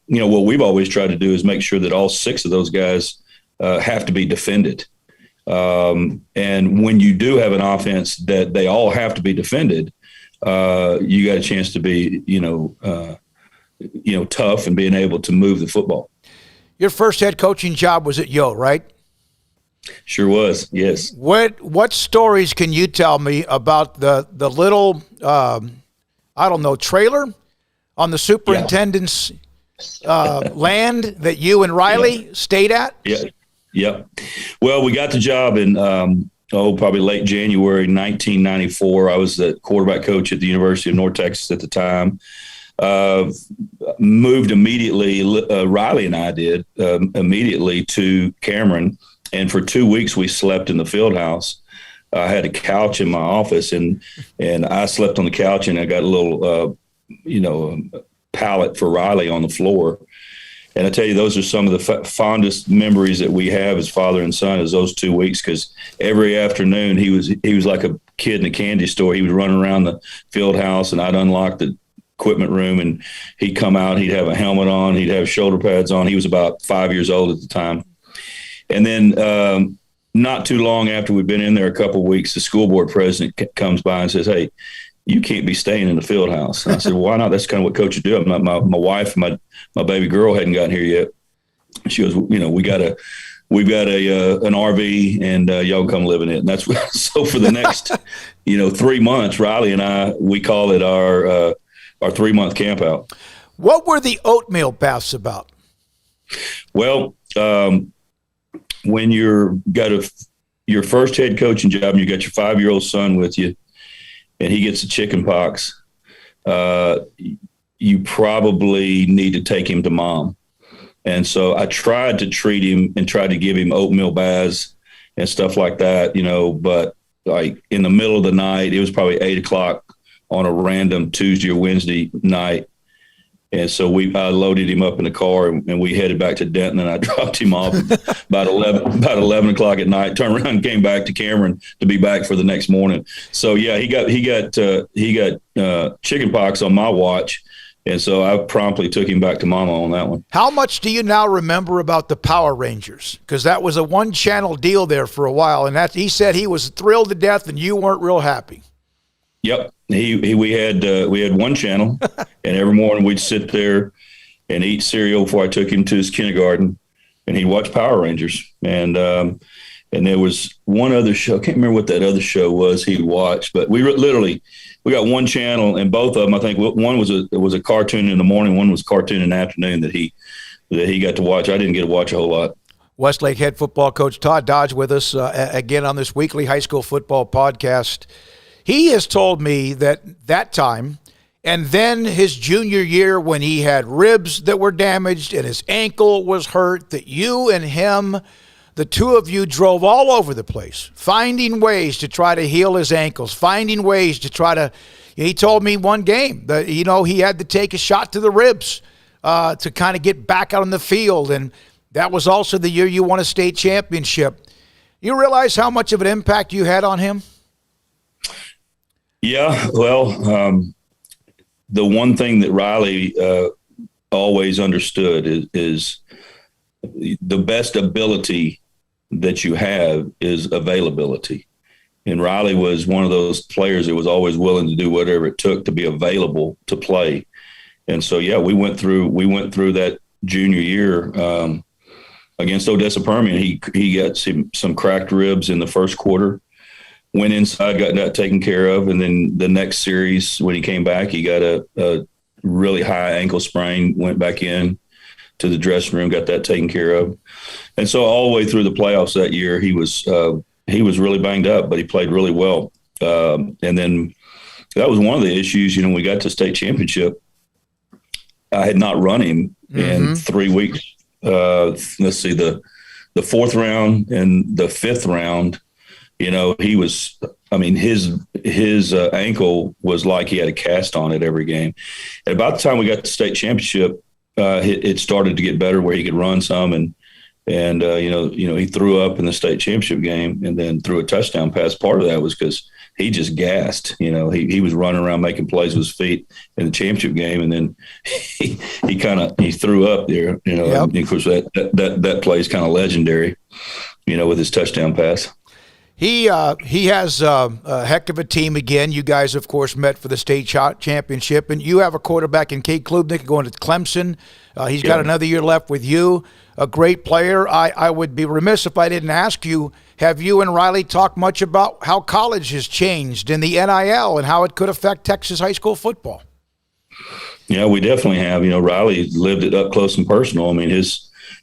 what we've always tried to do is make sure that all 6 of those guys have to be defended. And when you do have an offense that they all have to be defended, you got a chance to be, tough and being able to move the football. Your first head coaching job was at Yo, right? Sure was, yes. What stories can you tell me about the little, trailer on the superintendent's land that you and Riley stayed at? Yeah. Well, we got the job in, probably late January 1994. I was the quarterback coach at the University of North Texas at the time. moved immediately. Riley and I did immediately to Cameron, and for 2 weeks we slept in the field house. I had a couch in my office, and I slept on the couch, and I got a little, pallet for Riley on the floor. And I tell you, those are some of the fondest memories that we have as father and son, is those 2 weeks, because every afternoon he was like a kid in a candy store. He was running around the field house, and I'd unlock the equipment room, and he'd come out. He'd have a helmet on. He'd have shoulder pads on. He was about 5 years old at the time. And then not too long after we'd been in there a couple of weeks, the school board president comes by and says, "Hey, you can't be staying in the field house." And I said, "Well, why not? That's kind of what coaches do. My wife, my baby girl hadn't gotten here yet." She goes, we've got an RV, and y'all can come live in it. And that's so for the next, 3 months, Riley and I, we call it our 3-month camp out. What were the oatmeal baths about? Well, when you're got your first head coaching job, and you got your 5-year-old son with you, and he gets the chicken pox, you probably need to take him to mom. And so I tried to treat him and tried to give him oatmeal baths and stuff like that, but like in the middle of the night, it was probably 8:00 on a random Tuesday or Wednesday night. And so I loaded him up in the car, and we headed back to Denton, and I dropped him off about 11 o'clock at night, turned around and came back to Cameron to be back for the next morning. So yeah, he got chicken pox on my watch. And so I promptly took him back to mama on that one. How much do you now remember about the Power Rangers? Because that was a one-channel deal there for a while, and he said he was thrilled to death, and you weren't real happy. Yep. We had one channel, and every morning we'd sit there and eat cereal before I took him to his kindergarten, and he'd watch Power Rangers. And there was one other show. I can't remember what that other show was he'd watch, but we got one channel, and both of them, I think one was a cartoon in the morning, one was cartoon in the afternoon that he got to watch. I didn't get to watch a whole lot. Westlake head football coach Todd Dodge with us again on this weekly high school football podcast. He has told me that time, and then his junior year when he had ribs that were damaged and his ankle was hurt, that you and him, the two of you, drove all over the place, finding ways to try to heal his ankles, finding ways to try to, he told me one game that, he had to take a shot to the ribs to kind of get back out on the field. And that was also the year you won a state championship. You realize how much of an impact you had on him? Yeah, well, the one thing that Riley always understood is the best ability that you have is availability. And Riley was one of those players that was always willing to do whatever it took to be available to play. And so, yeah, we went through that junior year against Odessa Permian. He got some cracked ribs in the first quarter. Went inside, got that taken care of, and then the next series when he came back, he got a really high ankle sprain, went back in to the dressing room, got that taken care of. And so all the way through the playoffs that year, he was really banged up, but he played really well. And then that was one of the issues, we got to state championship. I had not run him in 3 weeks. Let's see, the fourth round and the fifth round, he was, his ankle was like he had a cast on it every game. At about the time we got to state championship, it started to get better where he could run some, and he threw up in the state championship game and then threw a touchdown pass. Part of that was because he just gassed. He was running around making plays with his feet in the championship game, and then he threw up there. Yep. And of course that play is kind of legendary. With his touchdown pass. He has a heck of a team again. You guys, of course, met for the state championship, and you have a quarterback in Kate Klubnik going to Clemson. He's got another year left with you, a great player. I would be remiss if I didn't ask you, have you and Riley talked much about how college has changed in the NIL and how it could affect Texas high school football? Yeah, we definitely have. Riley lived it up close and personal.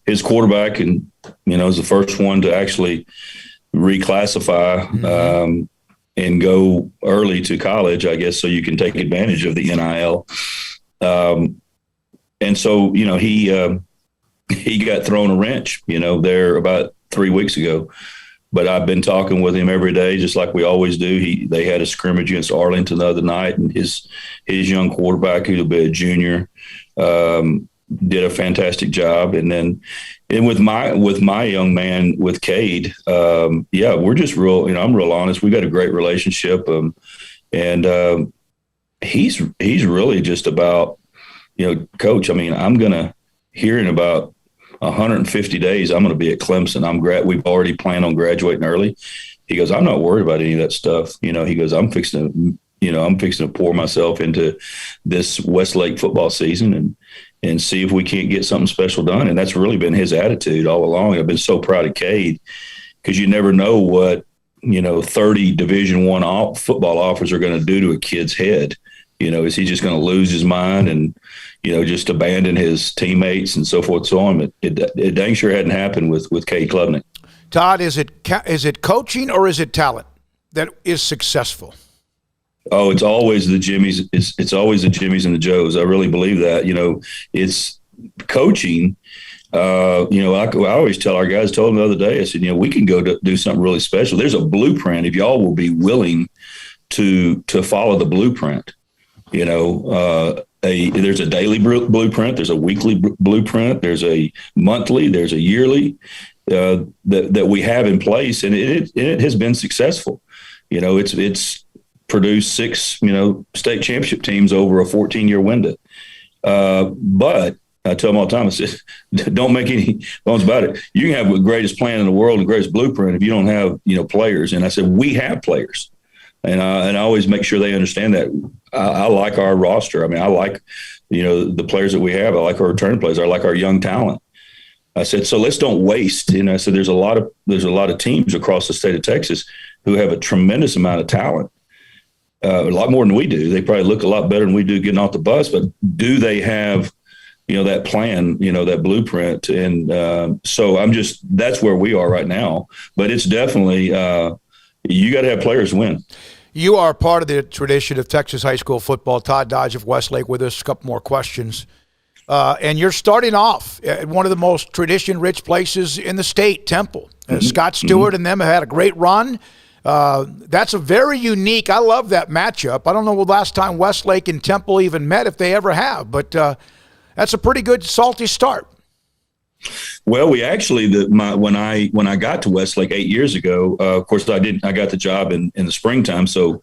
His quarterback and is the first one to actually reclassify and go early to college, I guess, so you can take advantage of the NIL. And so, he got thrown a wrench, there about 3 weeks ago. But I've been talking with him every day, just like we always do. They had a scrimmage against Arlington the other night, and his young quarterback, who'll be a junior, did a fantastic job. And with my young man, with Cade, we're just real. I'm real honest. We got a great relationship, and he's really just about, Coach. I mean, I'm gonna here in about 150 days, I'm going to be at Clemson. We've already planned on graduating early. He goes, I'm not worried about any of that stuff. He goes, I'm fixing to pour myself into this Westlake football season and see if we can't get something special done. And that's really been his attitude all along. I've been so proud of Cade, because you never know what, 30 Division I football offers are going to do to a kid's head. Is he just going to lose his mind and, just abandon his teammates and so forth and so on? It dang sure hadn't happened with Cade Klubnik. Todd, is it coaching or is it talent that is successful? Oh, it's always the Jimmies. It's always the Jimmies and the Joes. I really believe that. It's coaching. I always tell our guys, told them the other day, I said, we can go do something really special. There's a blueprint if y'all will be willing to follow the blueprint. There's a daily blueprint, there's a weekly blueprint, there's a monthly, there's a yearly that we have in place, and it has been successful. It's produced 6 state championship teams over a 14-year window. But I tell them all the time, I said, don't make any bones about it. You can have the greatest plan in the world, the greatest blueprint, if you don't have players. And I said, we have players. And I always make sure they understand that. I like our roster. I mean, I like, the players that we have. I like our return players. I like our young talent. I said, so let's don't waste. And I said, there's a lot of teams across the state of Texas who have a tremendous amount of talent, a lot more than we do. They probably look a lot better than we do getting off the bus, but do they have, that plan, that blueprint? And so that's where we are right now. But it's definitely, you got to have players win. You are part of the tradition of Texas high school football. Todd Dodge of Westlake with us. A couple more questions. And you're starting off at one of the most tradition-rich places in the state, Temple. Scott Stewart and them have had a great run. That's a very unique – I love that matchup. I don't know the last time Westlake and Temple even met, if they ever have. But that's a pretty good salty start. Well, we actually when I got to Westlake 8 years ago, of course I got the job in the springtime, so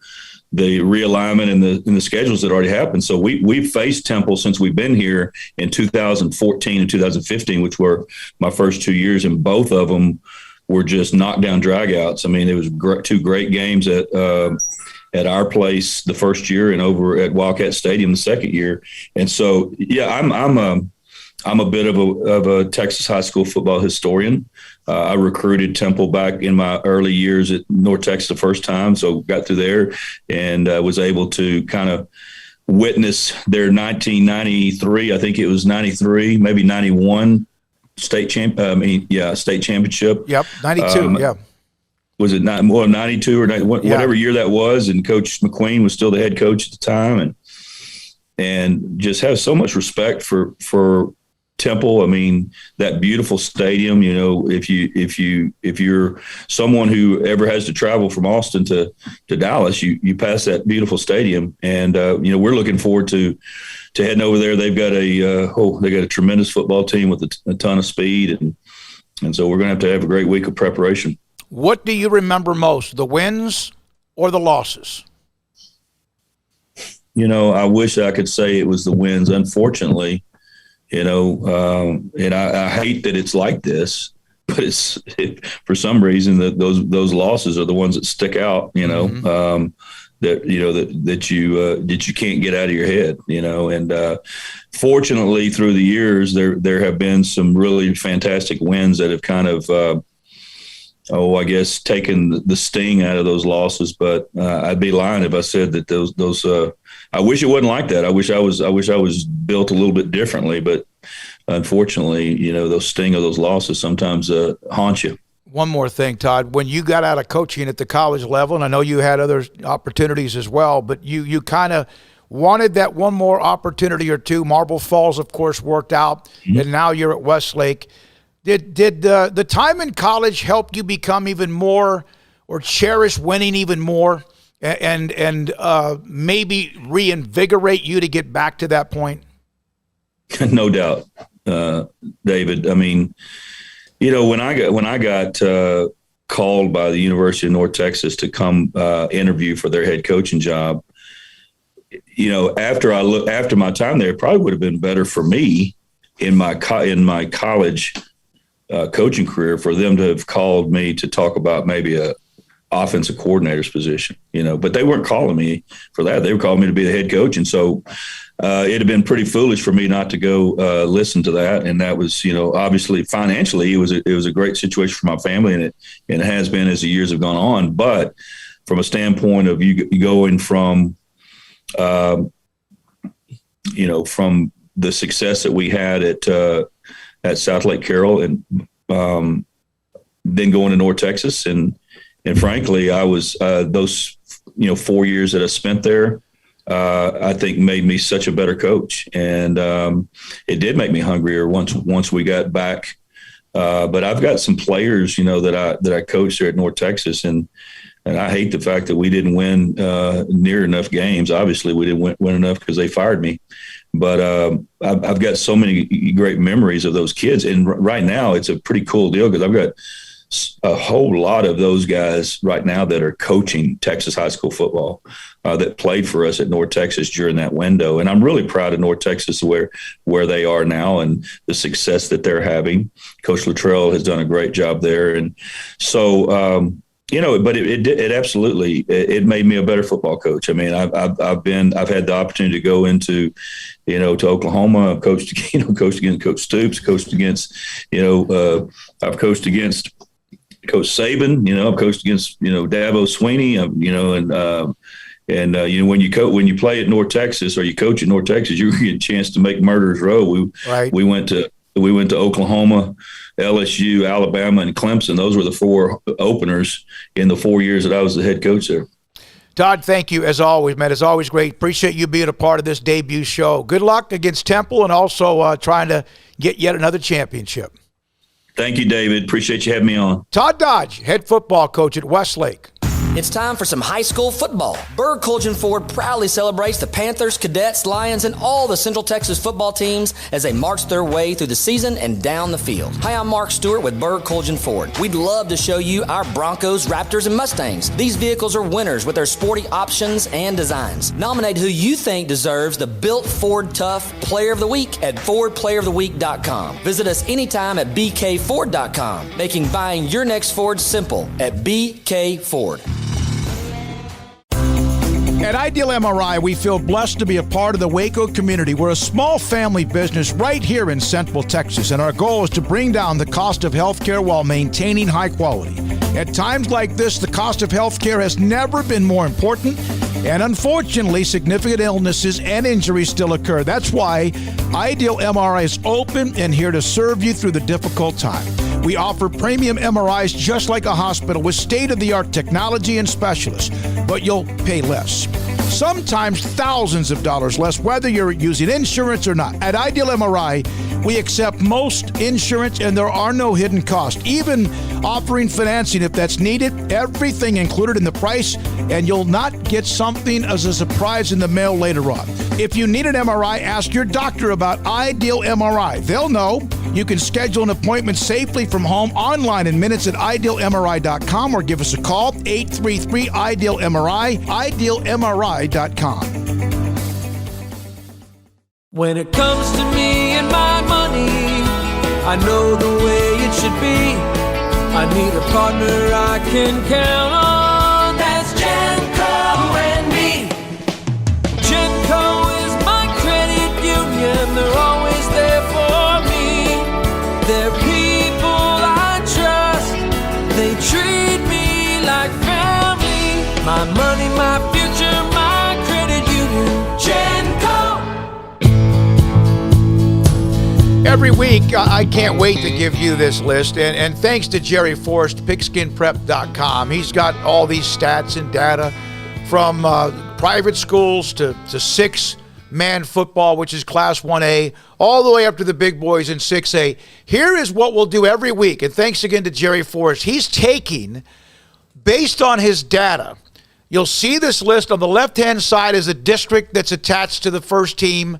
the realignment and the schedules had already happened. So we've faced Temple since we've been here in 2014 and 2015, which were my first 2 years, and both of them were just knockdown dragouts. I mean, it was two great games at our place the first year and over at Wildcat Stadium the second year. And so, yeah, I'm a bit of a Texas high school football historian. I recruited Temple back in my early years at North Texas the first time, so got through there and was able to kind of witness their 1993, I think it was 93, maybe 91 state championship. Yep, 92, yeah. Was it 92 or 90, whatever year that was? And Coach McQueen was still the head coach at the time, and just have so much respect for Temple. I mean, that beautiful stadium. If you're someone who ever has to travel from Austin to Dallas, you pass that beautiful stadium, and we're looking forward to heading over there. They've got a tremendous football team with a ton of speed, and so we're going to have a great week of preparation. What do you remember most, the wins or the losses? I wish I could say it was the wins. Unfortunately, and I hate that it's like this, but for some reason that those losses are the ones that stick out. That you can't get out of your head. And fortunately, through the years, there have been some really fantastic wins that have kind of. I guess taken the sting out of those losses, but I'd be lying if I said that those. I wish it wasn't like that. I wish I was built a little bit differently, but unfortunately, those sting of those losses sometimes haunt you. One more thing, Todd. When you got out of coaching at the college level, and I know you had other opportunities as well, but you kind of wanted that one more opportunity or two. Marble Falls, of course, worked out, and now you're at Westlake. Did the time in college help you become even more or cherish winning even more and maybe reinvigorate you to get back to that point? No doubt, David. I mean, when I got called by the University of North Texas to come interview for their head coaching job, after my time there, it probably would have been better for me in my college coaching career for them to have called me to talk about maybe a offensive coordinator's position, but they weren't calling me for that. They were calling me to be the head coach. And so it'd have been pretty foolish for me not to go listen to that. And that was, obviously financially, it was a great situation for my family, and it has been as the years have gone on. But from a standpoint of you going from, from the success that we had at South Lake Carroll and then going to North Texas, and frankly, I was those 4 years that I spent there, I think made me such a better coach, and it did make me hungrier once we got back. But I've got some players, that I coached there at North Texas, and I hate the fact that we didn't win near enough games. Obviously, we didn't win enough because they fired me. But I've got so many great memories of those kids, and right now it's a pretty cool deal because I've got a whole lot of those guys right now that are coaching Texas high school football that played for us at North Texas during that window. And I'm really proud of North Texas where they are now and the success that they're having. Coach Luttrell has done a great job there. And so, but it absolutely, it made me a better football coach. I mean, I've had the opportunity to go into, to Oklahoma. I've coached against Coach Stoops, coached against, I've coached against Coach Saban, I've coached against, Dabo Sweeney, when you play at North Texas or you coach at North Texas, you get a chance to make Murderers Row. We went to Oklahoma, LSU, Alabama, and Clemson. Those were the four openers in the 4 years that I was the head coach there. Todd, thank you as always, man. It's always great. Appreciate you being a part of this debut show. Good luck against Temple and also trying to get yet another championship. Thank you, David. Appreciate you having me on. Todd Dodge, head football coach at Westlake. It's time for some high school football. Berg Colgin Ford proudly celebrates the Panthers, Cadets, Lions, and all the Central Texas football teams as they march their way through the season and down the field. Hi, I'm Mark Stewart with Berg Colgin Ford. We'd love to show you our Broncos, Raptors, and Mustangs. These vehicles are winners with their sporty options and designs. Nominate who you think deserves the Built Ford Tough Player of the Week at FordPlayerOfTheWeek.com. Visit us anytime at BKFord.com, making buying your next Ford simple at BK Ford. At Ideal MRI, we feel blessed to be a part of the Waco community. We're a small family business right here in Central Texas, and our goal is to bring down the cost of healthcare while maintaining high quality. At times like this, the cost of healthcare has never been more important, and unfortunately, significant illnesses and injuries still occur. That's why Ideal MRI is open and here to serve you through the difficult time. We offer premium MRIs just like a hospital with state-of-the-art technology and specialists, but you'll pay less. Sometimes thousands of dollars less, whether you're using insurance or not. At Ideal MRI, we accept most insurance and there are no hidden costs, even offering financing if that's needed. Everything included in the price, and you'll not get something as a surprise in the mail later on. If you need an MRI, ask your doctor about Ideal MRI. They'll know. You can schedule an appointment safely from home online in minutes at idealmri.com or give us a call, 833-IDEAL-MRI, idealmri.com. When it comes to me and my money, I know the way it should be. I need a partner I can count on. That's Genco and me. Genco is my credit union. They're always there for me. They're people I trust. They treat me like family. My money, my future, my credit union. Genco. Every week, I can't wait to give you this list, and thanks to Jerry Forrest, pigskinprep.com. He's got all these stats and data from private schools to 6-man football, which is Class 1A, all the way up to the big boys in 6A. Here is what we'll do every week, and thanks again to Jerry Forrest. He's taking, based on his data, you'll see this list on the left-hand side is a district that's attached to the first team.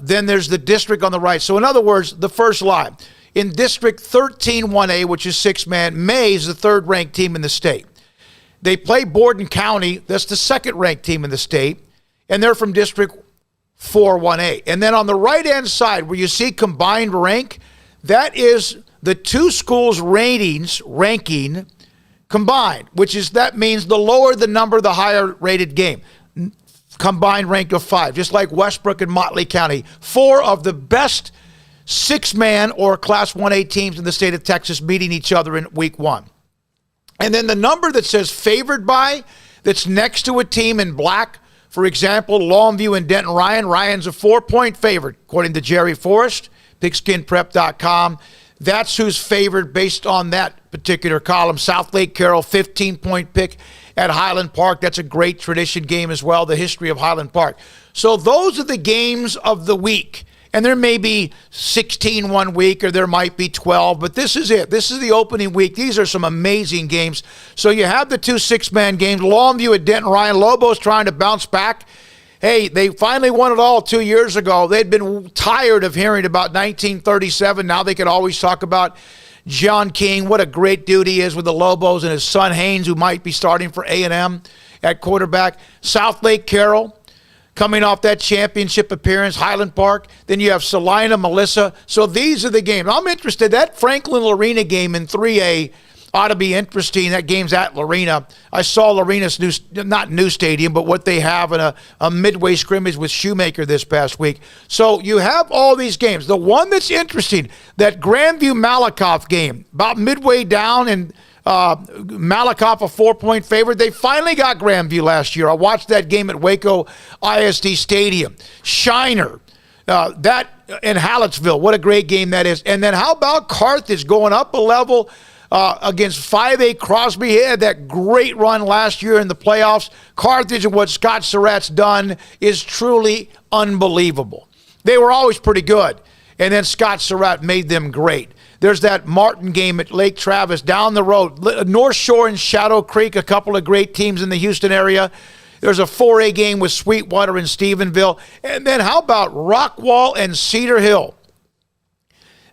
Then there's the district on the right. So in other words, the first line. In District 13 1A, which is 6-man, May is the third-ranked team in the state. They play Borden County. That's the second-ranked team in the state. And they're from District 4 1A. And then on the right-hand side, where you see combined rank, that is the two schools' ranking combined, that means the lower the number, the higher rated game. Combined rank of 5, just like Westbrook and Motley County. 4 of the best 6-man or Class 1A teams in the state of Texas meeting each other in week 1. And then the number that says favored by, that's next to a team in black, for example, Longview and Denton Ryan. Ryan's a 4-point favorite, according to Jerry Forrest, pigskinprep.com. That's who's favored based on that particular column. South Lake Carroll, 15-point pick at Highland Park. That's a great tradition game as well, the history of Highland Park. So those are the games of the week. And there may be 16 one week, or there might be 12, but this is it. This is the opening week. These are some amazing games. So you have the 2 6-man games. Longview at Denton Ryan. Lobos trying to bounce back. Hey, they finally won it all 2 years ago. They'd been tired of hearing about 1937. Now they can always talk about John King. What a great dude he is with the Lobos, and his son Haynes, who might be starting for A&M at quarterback. South Lake Carroll, coming off that championship appearance, Highland Park. Then you have Salina, Melissa. So these are the games. I'm interested. That Franklin-Lorena game in 3A ought to be interesting. That game's at Lorena. I saw Lorena's not new stadium, but what they have in a midway scrimmage with Shoemaker this past week. So you have all these games. The one that's interesting, that Grandview-Malakoff game, about midway down, and Malakoff a 4-point favorite. They finally got Grandview last year. I watched that game at Waco ISD Stadium. Shiner, that in Hallettsville. What a great game that is. And then how about Carthage going up a level against 5A Crosby? He had that great run last year in the playoffs. Carthage and what Scott Surratt's done is truly unbelievable. They were always pretty good, and then Scott Surratt made them great. There's that Martin game at Lake Travis down the road. North Shore and Shadow Creek, a couple of great teams in the Houston area. There's a 4A game with Sweetwater and Stephenville. And then how about Rockwall and Cedar Hill?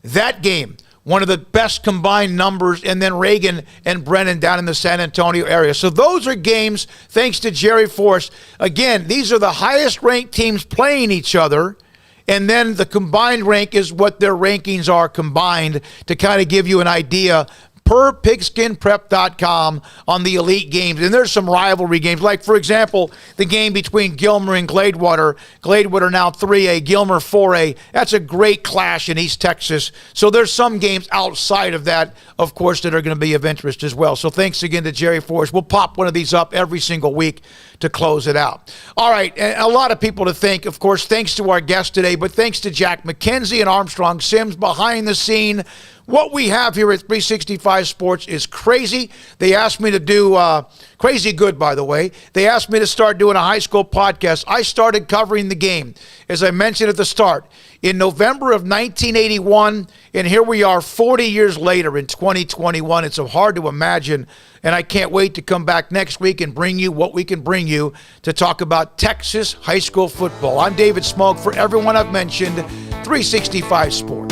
That game, one of the best combined numbers, and then Reagan and Brennan down in the San Antonio area. So those are games, thanks to Jerry Forrest. Again, these are the highest-ranked teams playing each other. And then the combined rank is what their rankings are combined to kind of give you an idea per pigskinprep.com on the elite games. And there's some rivalry games. Like, for example, the game between Gilmer and Gladewater. Gladewater now 3A, Gilmer 4A. That's a great clash in East Texas. So there's some games outside of that, of course, that are going to be of interest as well. So thanks again to Jerry Forrest. We'll pop one of these up every single week to close it out. All right, and a lot of people to thank, of course, thanks to our guest today, but thanks to Jack McKenzie and Armstrong Sims behind the scene. What we have here at 365 Sports is crazy. They asked me to do, crazy good, by the way. They asked me to start doing a high school podcast. I started covering the game, as I mentioned at the start, in November of 1981, and here we are 40 years later in 2021. It's so hard to imagine, and I can't wait to come back next week and bring you what we can bring you to talk about Texas high school football. I'm David Smoak. For everyone I've mentioned, 365 Sports.